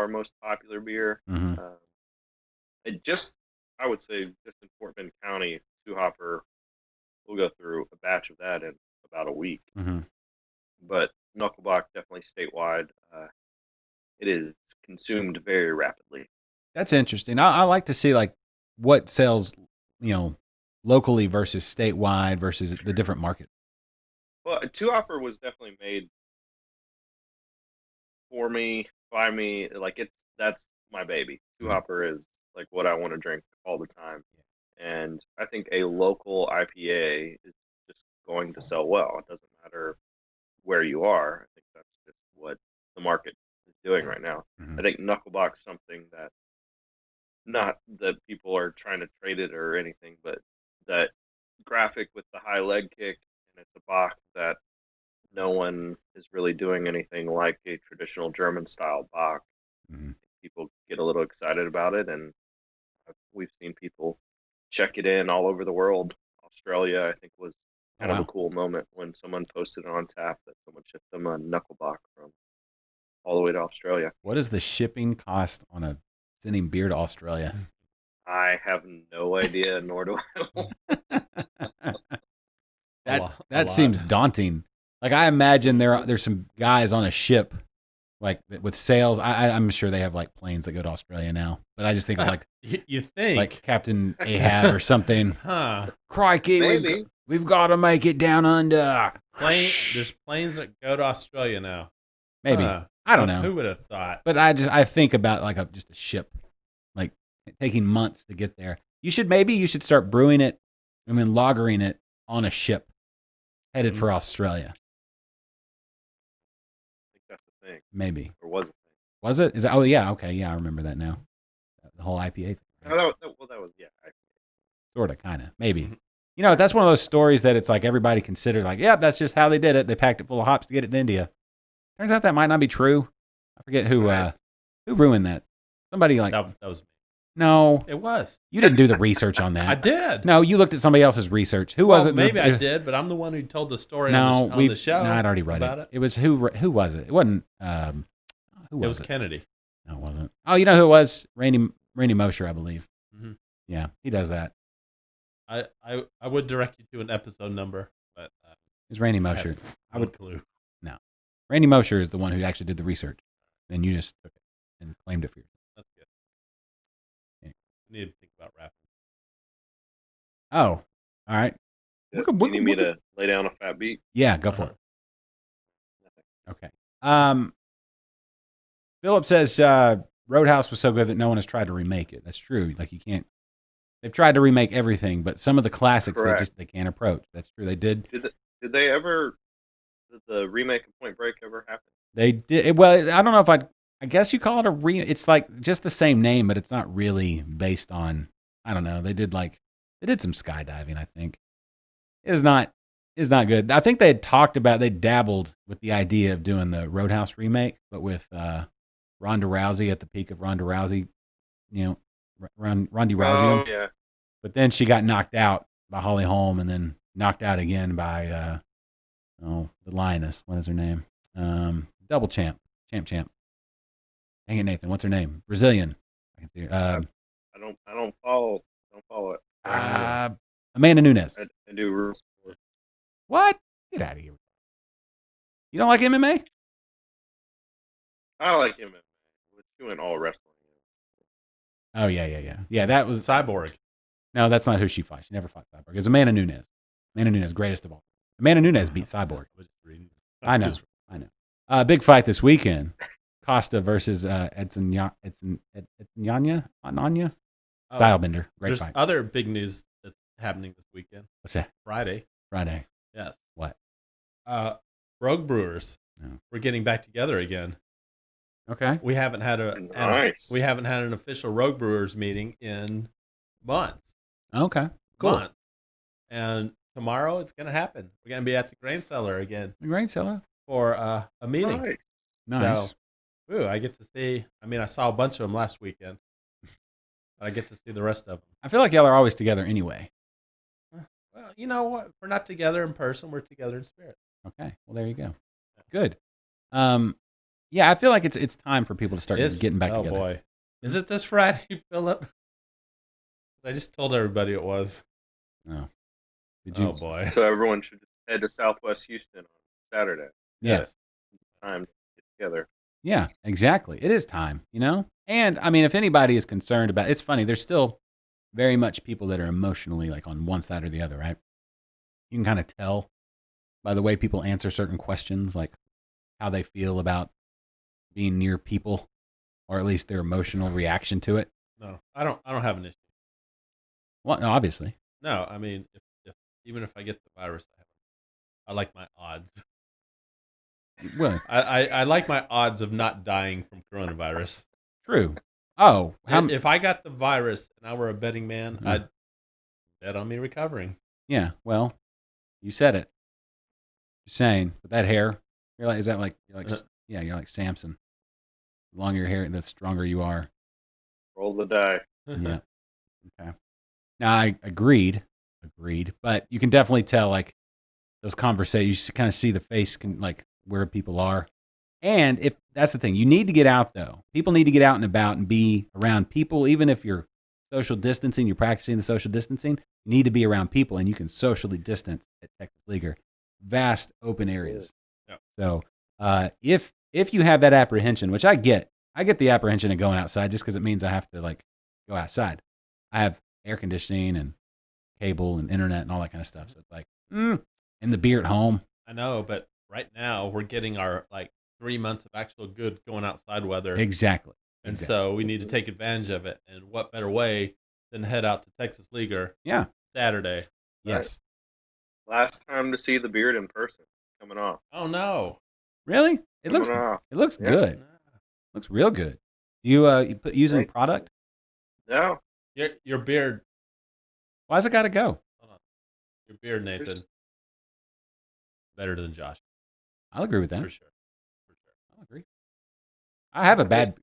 Speaker 4: most popular beer.
Speaker 1: Mm-hmm.
Speaker 4: I would say just in Fort Bend County, 2-hopper, we'll go through a batch of that in about a week.
Speaker 1: Mm-hmm.
Speaker 4: But Knucklebach definitely statewide. It is consumed very rapidly.
Speaker 1: That's interesting. I like to see like what sells, locally versus statewide versus the different markets.
Speaker 4: Well, a 2-hopper was definitely made for me find me like that's my baby. Two hopper is like what I want to drink all the time, and I think a local IPA is just going to sell well. It doesn't matter where you are. I think that's just what the market is doing right now.
Speaker 1: Mhm.
Speaker 4: I think Knucklebock's something that not that people are trying to trade it or anything, but that graphic with the high leg kick, and it's a box that no one is really doing anything like a traditional German style box.
Speaker 1: Mhm.
Speaker 4: People get a little excited about it, and we've seen people check it in all over the world. Australia, I think, was
Speaker 1: Oh,
Speaker 4: kind of a
Speaker 1: wow.
Speaker 4: cool moment when someone posted on tap that someone shipped them a Knucklebock from all the way to Australia.
Speaker 1: What is the shipping cost on a sending beer to Australia?
Speaker 4: I have no idea, nor do I.
Speaker 1: That seems daunting. Like I imagine there's some guys on a ship like with sails. I'm sure they have like planes that go to Australia now, but I just think of like
Speaker 2: You think
Speaker 1: like Captain Ahab or something.
Speaker 2: Huh?
Speaker 1: Crikey,
Speaker 4: Maybe.
Speaker 1: we've got to make it down under.
Speaker 2: There's planes that go to Australia now.
Speaker 1: Maybe.
Speaker 2: Huh.
Speaker 1: I don't know.
Speaker 2: Who would have thought?
Speaker 1: But I think about like just a ship, like taking months to get there. You should start brewing it and then lagering it on a ship headed for Australia.
Speaker 4: I think that's the thing,
Speaker 1: Maybe.
Speaker 4: or was the thing.
Speaker 1: Was it? Is that? Oh yeah. Okay. Yeah, I remember that now. The whole IPA thing.
Speaker 4: No, that was yeah.
Speaker 1: Sort of, kind of, maybe.
Speaker 2: Mhm.
Speaker 1: You know, that's one of those stories that it's like everybody considered like, yeah, that's just how they did it. They packed it full of hops to get it to India. Turns out that might not be true. I forget who ruined that. Somebody like
Speaker 2: That was me.
Speaker 1: no,
Speaker 2: It was.
Speaker 1: you didn't do the research on that.
Speaker 2: I did.
Speaker 1: No, you looked at somebody else's research. Who
Speaker 2: Well,
Speaker 1: was it?
Speaker 2: maybe I did, but I'm the one who told the story
Speaker 1: No,
Speaker 2: on the show.
Speaker 1: No, I'd already read
Speaker 2: about
Speaker 1: it. It was who was it? It wasn't. Who was
Speaker 2: It was
Speaker 1: it?
Speaker 2: Kennedy.
Speaker 1: No, it wasn't. Oh, you know who it was? Randy Mosher, I believe.
Speaker 2: Mhm.
Speaker 1: Yeah, he does that.
Speaker 2: I would direct you to an episode number, but
Speaker 1: It's Randy
Speaker 2: I
Speaker 1: Mosher.
Speaker 2: have
Speaker 1: I
Speaker 2: no
Speaker 1: would.
Speaker 2: clue.
Speaker 1: Randy Mosher is the one who actually did the research. Then you just took it and claimed it for yourself.
Speaker 2: That's good.
Speaker 1: Yeah.
Speaker 2: I need to think about rapping.
Speaker 1: Oh, all right.
Speaker 4: Do you need me to lay down a fat beat?
Speaker 1: Yeah, go for it. Okay. Philip says Roadhouse was so good that no one has tried to remake it. That's true. Like you can't. They've tried to remake everything, but some of the classics they can't approach. That's true. They did.
Speaker 4: Did they ever? Did the remake of Point Break ever happen?
Speaker 1: They did. Well, I don't know if I guess you call it a It's like just the same name, but it's not really based on. I don't know. They did some skydiving. I think it's not good. I think they had talked about they dabbled with the idea of doing the Roadhouse remake, but with Ronda Rousey at the peak of Ronda Rousey, you know, Ronda Rousey.
Speaker 4: Oh yeah.
Speaker 1: But then she got knocked out by Holly Holm, and then knocked out again by the Lioness. What is her name? Double champ. Dang it, Nathan. What's her name? Brazilian. I can see her.
Speaker 4: I don't follow it.
Speaker 1: Amanda Nunes.
Speaker 4: I do rules.
Speaker 1: What? Get out of here. You don't like MMA?
Speaker 4: I like him. We're doing all wrestling.
Speaker 1: Oh yeah. Yeah, that was
Speaker 2: Cyborg.
Speaker 1: No, that's not who she fought. She never fought Cyborg. It was Amanda Nunes. Amanda Nunes, greatest of all. Amanda Nunes beat Cyborg. I know. Big fight this weekend. Costa versus Anya. Stylebender. Great
Speaker 2: There's
Speaker 1: fight.
Speaker 2: other big news that's happening this weekend.
Speaker 1: What's that?
Speaker 2: Friday. Yes.
Speaker 1: What?
Speaker 2: Rogue Brewers.
Speaker 1: No.
Speaker 2: We're getting back together again.
Speaker 1: Okay.
Speaker 2: We haven't had
Speaker 4: Nice.
Speaker 2: we haven't had an official Rogue Brewers meeting in months.
Speaker 1: Okay. Cool.
Speaker 2: Months. And tomorrow it's going to happen. We're going to be at the grain cellar again
Speaker 1: The grain cellar.
Speaker 2: for a meeting.
Speaker 4: Right.
Speaker 1: Nice.
Speaker 2: So, I get to see. I mean, I saw a bunch of them last weekend, but I get to see the rest of them.
Speaker 1: I feel like y'all are always together anyway.
Speaker 2: Well, you know what? We're not together in person. We're together in spirit.
Speaker 1: Okay. Well, there you go. Good. Yeah, I feel like it's time for people to start getting back together.
Speaker 2: Oh boy, is it this Friday, Philip? I just told everybody it was.
Speaker 1: No. Did you?
Speaker 2: Oh boy.
Speaker 4: So everyone should head to Southwest Houston on Saturday.
Speaker 1: Yes.
Speaker 4: It's time to get together.
Speaker 1: Yeah, exactly. It is time, you know? And I mean, if anybody is concerned about it's funny, there's still very much people that are emotionally like on one side or the other, right? You can kind of tell by the way people answer certain questions, like how they feel about being near people, or at least their emotional reaction to it?
Speaker 2: No, I don't have an issue.
Speaker 1: Well, no, obviously.
Speaker 2: No, I mean, if even if I get the virus, I like my odds.
Speaker 1: Well,
Speaker 2: I like my odds of not dying from coronavirus.
Speaker 1: true. Oh,
Speaker 2: If I got the virus and I were a betting man,
Speaker 1: Mhm.
Speaker 2: I'd bet on me recovering.
Speaker 1: yeah. Well, you said it. Just saying, with that hair, you're like, yeah, you're like Samson. The longer your hair, the stronger you are.
Speaker 4: Roll the die.
Speaker 1: Yeah. Okay. Now I agreed, but you can definitely tell like those conversations. You kind of see the face, like where people are, and if that's the thing, you need to get out though. People need to get out and about and be around people, even if you're social distancing. You're practicing the social distancing. You need to be around people, and you can socially distance at Texas Leaguer, vast open areas.
Speaker 2: Yeah.
Speaker 1: So if you have that apprehension, which I get the apprehension of going outside just because it means I have to like go outside. I have air conditioning and cable and internet and all that kind of stuff. So it's like, and the beer at home.
Speaker 2: I know, but right now we're getting our like 3 months of actual good going outside weather.
Speaker 1: Exactly.
Speaker 2: And so we need to take advantage of it. And what better way than head out to Texas Leaguer Saturday?
Speaker 1: Yes.
Speaker 4: Last time to see the beard in person. Coming off.
Speaker 2: Oh, no.
Speaker 1: Really? It
Speaker 4: Coming
Speaker 1: looks
Speaker 4: off.
Speaker 1: good. Looks real good. You put using
Speaker 4: Right.
Speaker 1: product?
Speaker 4: No.
Speaker 2: Your beard.
Speaker 1: Why's it got to go?
Speaker 2: Hold on. Your beard, Nathan. Better than Josh.
Speaker 1: I'll agree with that.
Speaker 2: For sure.
Speaker 1: I'll agree. I have a bad.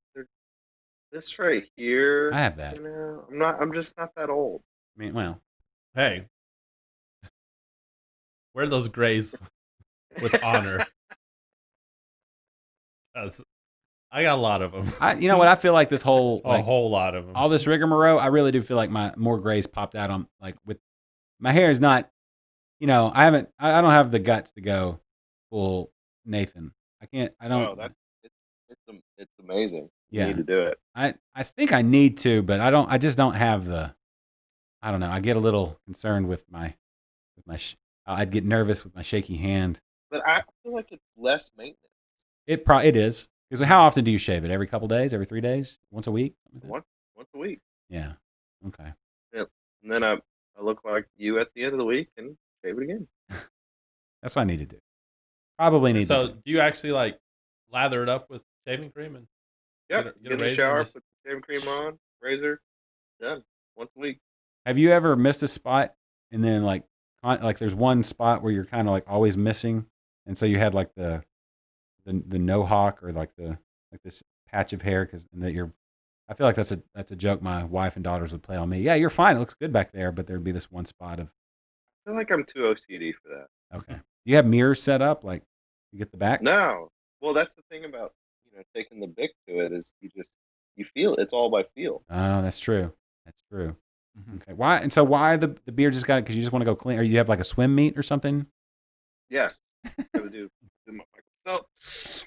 Speaker 4: This right here.
Speaker 1: I have that.
Speaker 4: You know, I'm just not that old.
Speaker 1: I mean, well,
Speaker 2: Hey. Wear those grays with honor. 'Cause I got a lot of them.
Speaker 1: you know what? I feel like this whole
Speaker 2: A whole lot of them.
Speaker 1: all this rigmarole. I really do feel like my more grays popped out on like with my hair is not. You know, I don't have the guts to go full Nathan. I can't. I don't.
Speaker 4: Oh, it's amazing.
Speaker 1: Yeah.
Speaker 4: You need to do it.
Speaker 1: I think I need to, but I don't. I just don't have the. I don't know. I get a little concerned with my. I'd get nervous with my shaky hand.
Speaker 4: But I feel like it's less maintenance.
Speaker 1: It is because how often do you shave it? Every couple days? Every 3 days? Once a week?
Speaker 4: Once a week.
Speaker 1: Yeah. Okay.
Speaker 4: Yep. And then I look like you at the end of the week and shave it again.
Speaker 1: That's what I need to do. Probably need to.
Speaker 2: So,
Speaker 1: do.
Speaker 2: do you actually like lather it up with shaving cream and
Speaker 4: Yep.
Speaker 2: get a
Speaker 4: Get in the
Speaker 2: razor
Speaker 4: shower,
Speaker 2: and just-
Speaker 4: put the shaving cream on, razor, done. Once a week.
Speaker 1: Have you ever missed a spot and then like there's one spot where you're kind of like always missing, and so you had like the no hawk or like this patch of hair I feel like that's a joke my wife and daughters would play on me. Yeah, you're fine. It looks good back there, but there'd be this one spot of.
Speaker 4: I feel like I'm too OCD for that.
Speaker 1: Okay. Do you have mirrors set up like you get the back?
Speaker 4: No. Well, that's the thing about taking the Bic to it is you feel it. It's all by feel.
Speaker 1: Oh, that's true. That's true. Okay. Why the beard just got it? Because you just want to go clean, or you have like a swim meet or something?
Speaker 4: Yes. Gotta do my Michael Phelps.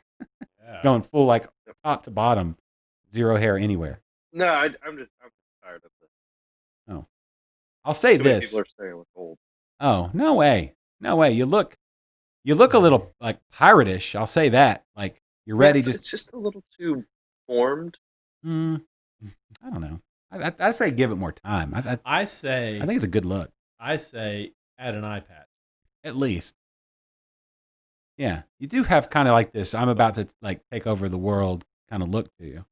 Speaker 2: Yeah.
Speaker 1: Going full like top to bottom, zero hair anywhere.
Speaker 4: No, I'm just tired of this.
Speaker 1: Oh, I'll say
Speaker 4: Too many
Speaker 1: this.
Speaker 4: people are saying it's old.
Speaker 1: Oh, no way. No way. You look a little like pirate-ish. I'll say that. Like you're ready.
Speaker 4: It's just a little too formed.
Speaker 1: I don't know. I say give it more time.
Speaker 2: I say
Speaker 1: I think it's a good look.
Speaker 2: I say add an eye patch.
Speaker 1: At least. Yeah. You do have kind of like this, I'm about to like take over the world kind of look to you.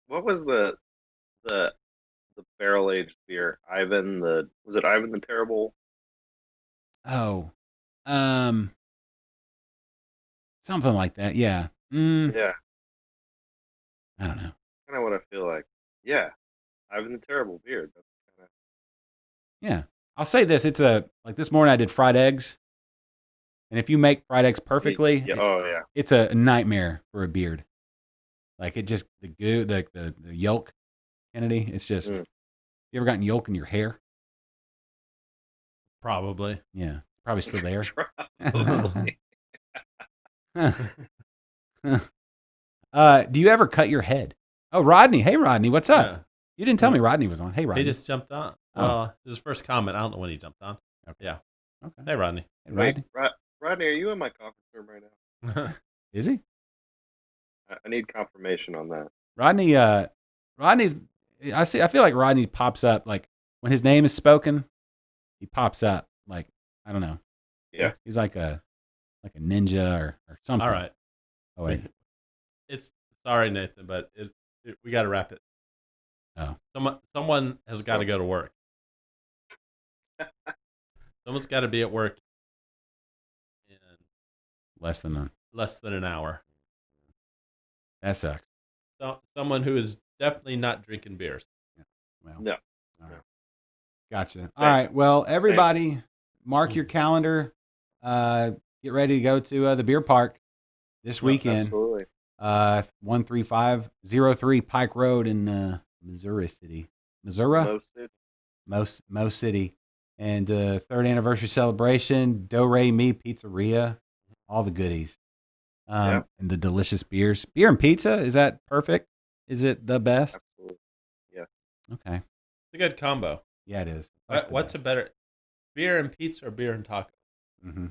Speaker 4: What was the barrel aged beer? Was it Ivan the Terrible?
Speaker 1: Oh. Something like that. Yeah.
Speaker 4: Yeah,
Speaker 1: I don't know.
Speaker 4: kind of what I feel like. Yeah, Ivan the Terrible beer. That's kind of
Speaker 1: Yeah. I'll say this. It's like this morning I did fried eggs. And if you make fried eggs perfectly,
Speaker 4: Yeah. Oh yeah.
Speaker 1: it's a nightmare for a beard. Like it just, the goo, the yolk, Kennedy, it's just, you ever gotten yolk in your hair?
Speaker 2: Probably.
Speaker 1: Yeah. Probably still there.
Speaker 4: Probably.
Speaker 1: Do you ever cut your head? Oh, Rodney. Hey, Rodney. What's up?
Speaker 2: Yeah.
Speaker 1: You didn't tell me Rodney was on. Hey, Rodney.
Speaker 2: He just jumped on.
Speaker 1: Oh.
Speaker 2: Well, his first comment. I don't know when he jumped on.
Speaker 1: Okay.
Speaker 2: Yeah.
Speaker 1: Okay.
Speaker 2: Hey, Rodney.
Speaker 1: Hey,
Speaker 4: Wait,
Speaker 1: Rodney.
Speaker 4: Rodney, are you in my conference room right now?
Speaker 1: Is he?
Speaker 4: I need confirmation on that.
Speaker 1: Rodney's. I feel like Rodney pops up like when his name is spoken. He pops up like I don't know.
Speaker 4: Yeah.
Speaker 1: He's like a ninja or something.
Speaker 2: All right.
Speaker 1: Oh wait.
Speaker 2: It's sorry, Nathan, but we got to wrap it.
Speaker 1: Oh.
Speaker 2: Someone has got to go to work. Someone's got to be at work in
Speaker 1: less than
Speaker 2: an hour.
Speaker 1: That sucks.
Speaker 2: So, someone who is definitely not drinking beers.
Speaker 1: Yeah. Well,
Speaker 4: No.
Speaker 1: All right. Gotcha. All right. Well, everybody,
Speaker 4: Thanks.
Speaker 1: mark your calendar. Get ready to go to the beer park this weekend.
Speaker 4: Absolutely.
Speaker 1: 13503 Pike Road in Missouri City. Missouri? Mo City. And third anniversary celebration, Do Re Mi Pizzeria, all the goodies. And the delicious beers. Beer and pizza, is that perfect? Is it the best?
Speaker 4: Absolutely. Yeah.
Speaker 1: Okay.
Speaker 2: It's a good combo.
Speaker 1: Yeah, it is.
Speaker 2: What's a better, beer and pizza or beer and taco?
Speaker 1: Mm-hmm.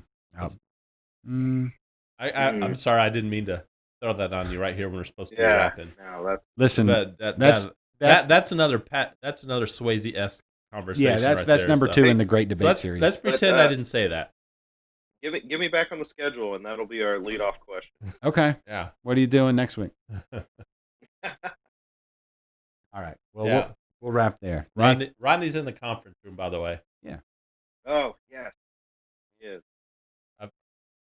Speaker 2: I'm sorry, I didn't mean to throw that on you right here when we're supposed to be wrapping.
Speaker 4: No,
Speaker 1: listen.
Speaker 2: But that's another Swayze-esque conversation.
Speaker 1: Yeah, that's number 2 in the Great Debate series.
Speaker 2: Let's pretend I didn't say that.
Speaker 4: Give me back on the schedule, and that'll be our lead-off question.
Speaker 1: Okay.
Speaker 2: Yeah.
Speaker 1: What are you doing next week? All right. Well, we'll wrap there.
Speaker 2: Rodney's in the conference room, by the way.
Speaker 1: Yeah.
Speaker 4: Oh, yes. He is.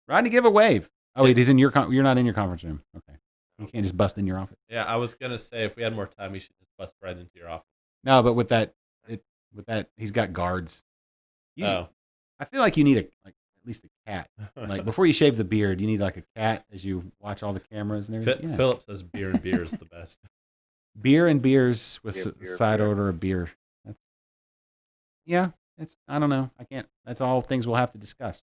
Speaker 1: Rodney, give a wave. Oh, wait, he's in your you're not in your conference room. Okay. You can't just bust in your office.
Speaker 2: Yeah, I was going to say if we had more time, we should just bust right into your office.
Speaker 1: No, but with that, he's got guards. I feel like you need at least a cat. Like before you shave the beard, you need like a cat as you watch all the cameras and everything. Yeah.
Speaker 2: Philip says beer and beer is the best.
Speaker 1: Beer and beers with side order of beer. I don't know. I can't. That's all things we'll have to discuss.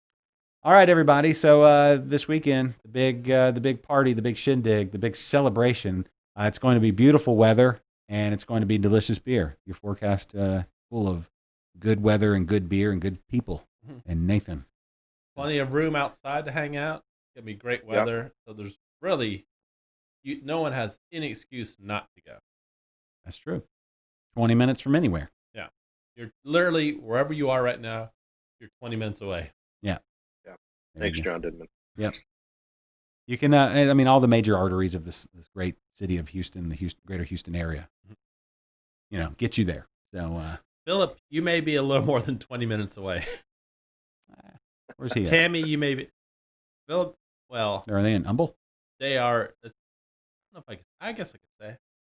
Speaker 1: All right, everybody. So this weekend, the big party, the big shindig, the big celebration. It's going to be beautiful weather, and it's going to be delicious beer. Your forecast full of good weather and good beer and good people. And Nathan.
Speaker 2: Plenty of room outside to hang out. It's going to be great weather. Yep. So there's really, no one has any excuse not to go.
Speaker 1: That's true. 20 minutes from anywhere.
Speaker 2: Yeah. You're literally, wherever you are right now, you're 20 minutes away.
Speaker 1: Yeah.
Speaker 4: Thanks, John Didman.
Speaker 1: Yep. You can, all the major arteries of this great city of Houston, the greater Houston area, get you there. So,
Speaker 2: Philip, you may be a little more than 20 minutes away.
Speaker 1: Where's he at?
Speaker 2: Tammy, you may be. Philip, well.
Speaker 1: Are they in Humble?
Speaker 2: They are, I don't know if I guess I could say.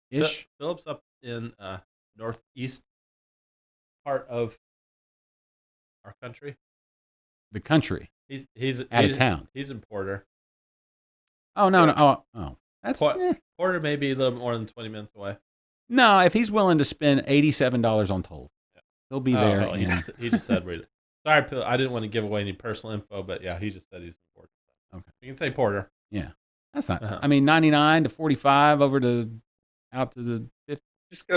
Speaker 1: Ish.
Speaker 2: Philip's up in northeast part of our country.
Speaker 1: The country.
Speaker 2: He's
Speaker 1: out of town.
Speaker 2: He's in Porter.
Speaker 1: Oh no. Oh. That's
Speaker 2: Porter may be a little more than 20 minutes away.
Speaker 1: No, if he's willing to spend $87 on tolls, he'll be there.
Speaker 2: He just said we're. Sorry, I didn't want to give away any personal info, but yeah, he just said he's in Porter. Okay, you can say Porter.
Speaker 1: Yeah, that's not. 99 to 45 out to the 50.
Speaker 4: Just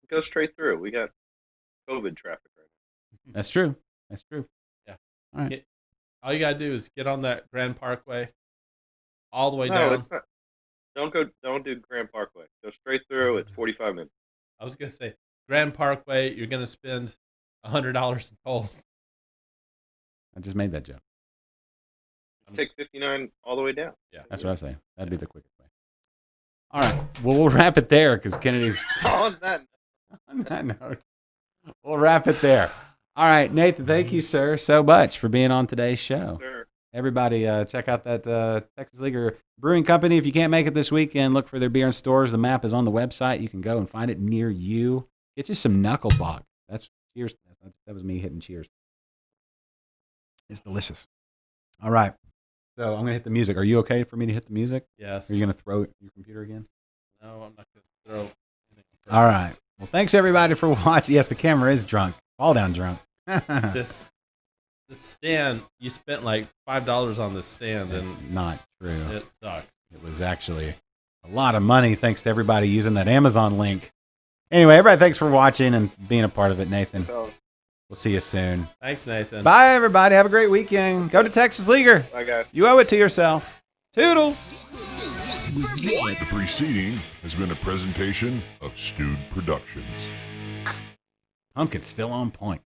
Speaker 4: go straight through. We got COVID traffic right now.
Speaker 1: That's true.
Speaker 2: Yeah.
Speaker 1: All right.
Speaker 2: All you gotta do is get on that Grand Parkway, all the way down.
Speaker 4: It's not. Don't do Grand Parkway. Go straight through. It's 45 minutes.
Speaker 2: I was gonna say Grand Parkway. You're gonna spend $100 in tolls.
Speaker 1: I just made that joke.
Speaker 4: Just take 59 all the way down.
Speaker 2: Yeah,
Speaker 1: that's what I say. That'd be the quickest way. All right. Well, we'll wrap it there because Kennedy's
Speaker 4: on that
Speaker 1: note. We'll wrap it there. All right, Nathan, thank you, sir, so much for being on today's show.
Speaker 4: Sir.
Speaker 1: Everybody, check out that Texas Leaguer Brewing Company. If you can't make it this weekend, look for their beer in stores. The map is on the website. You can go and find it near you. Get you some Knucklebach. That's cheers. That was me hitting cheers. It's delicious. All right. So I'm going to hit the music. Are you okay for me to hit the music?
Speaker 2: Yes.
Speaker 1: Are you going to throw your computer again?
Speaker 2: No, I'm not going to throw anything.
Speaker 1: All right. Well, thanks, everybody, for watching. Yes, the camera is drunk. Fall down drunk.
Speaker 2: This stand, you spent like $5 on this stand.
Speaker 1: That's not true.
Speaker 2: It sucks.
Speaker 1: It was actually a lot of money thanks to everybody using that Amazon link. Anyway, everybody, thanks for watching and being a part of it, Nathan. We'll see you soon.
Speaker 2: Thanks, Nathan.
Speaker 1: Bye, everybody. Have a great weekend. Go to Texas Leaguer.
Speaker 4: Bye, guys.
Speaker 1: You owe it to yourself. Toodles.
Speaker 3: The preceding has been a presentation of Stewed Productions.
Speaker 1: Pumpkin's still on point.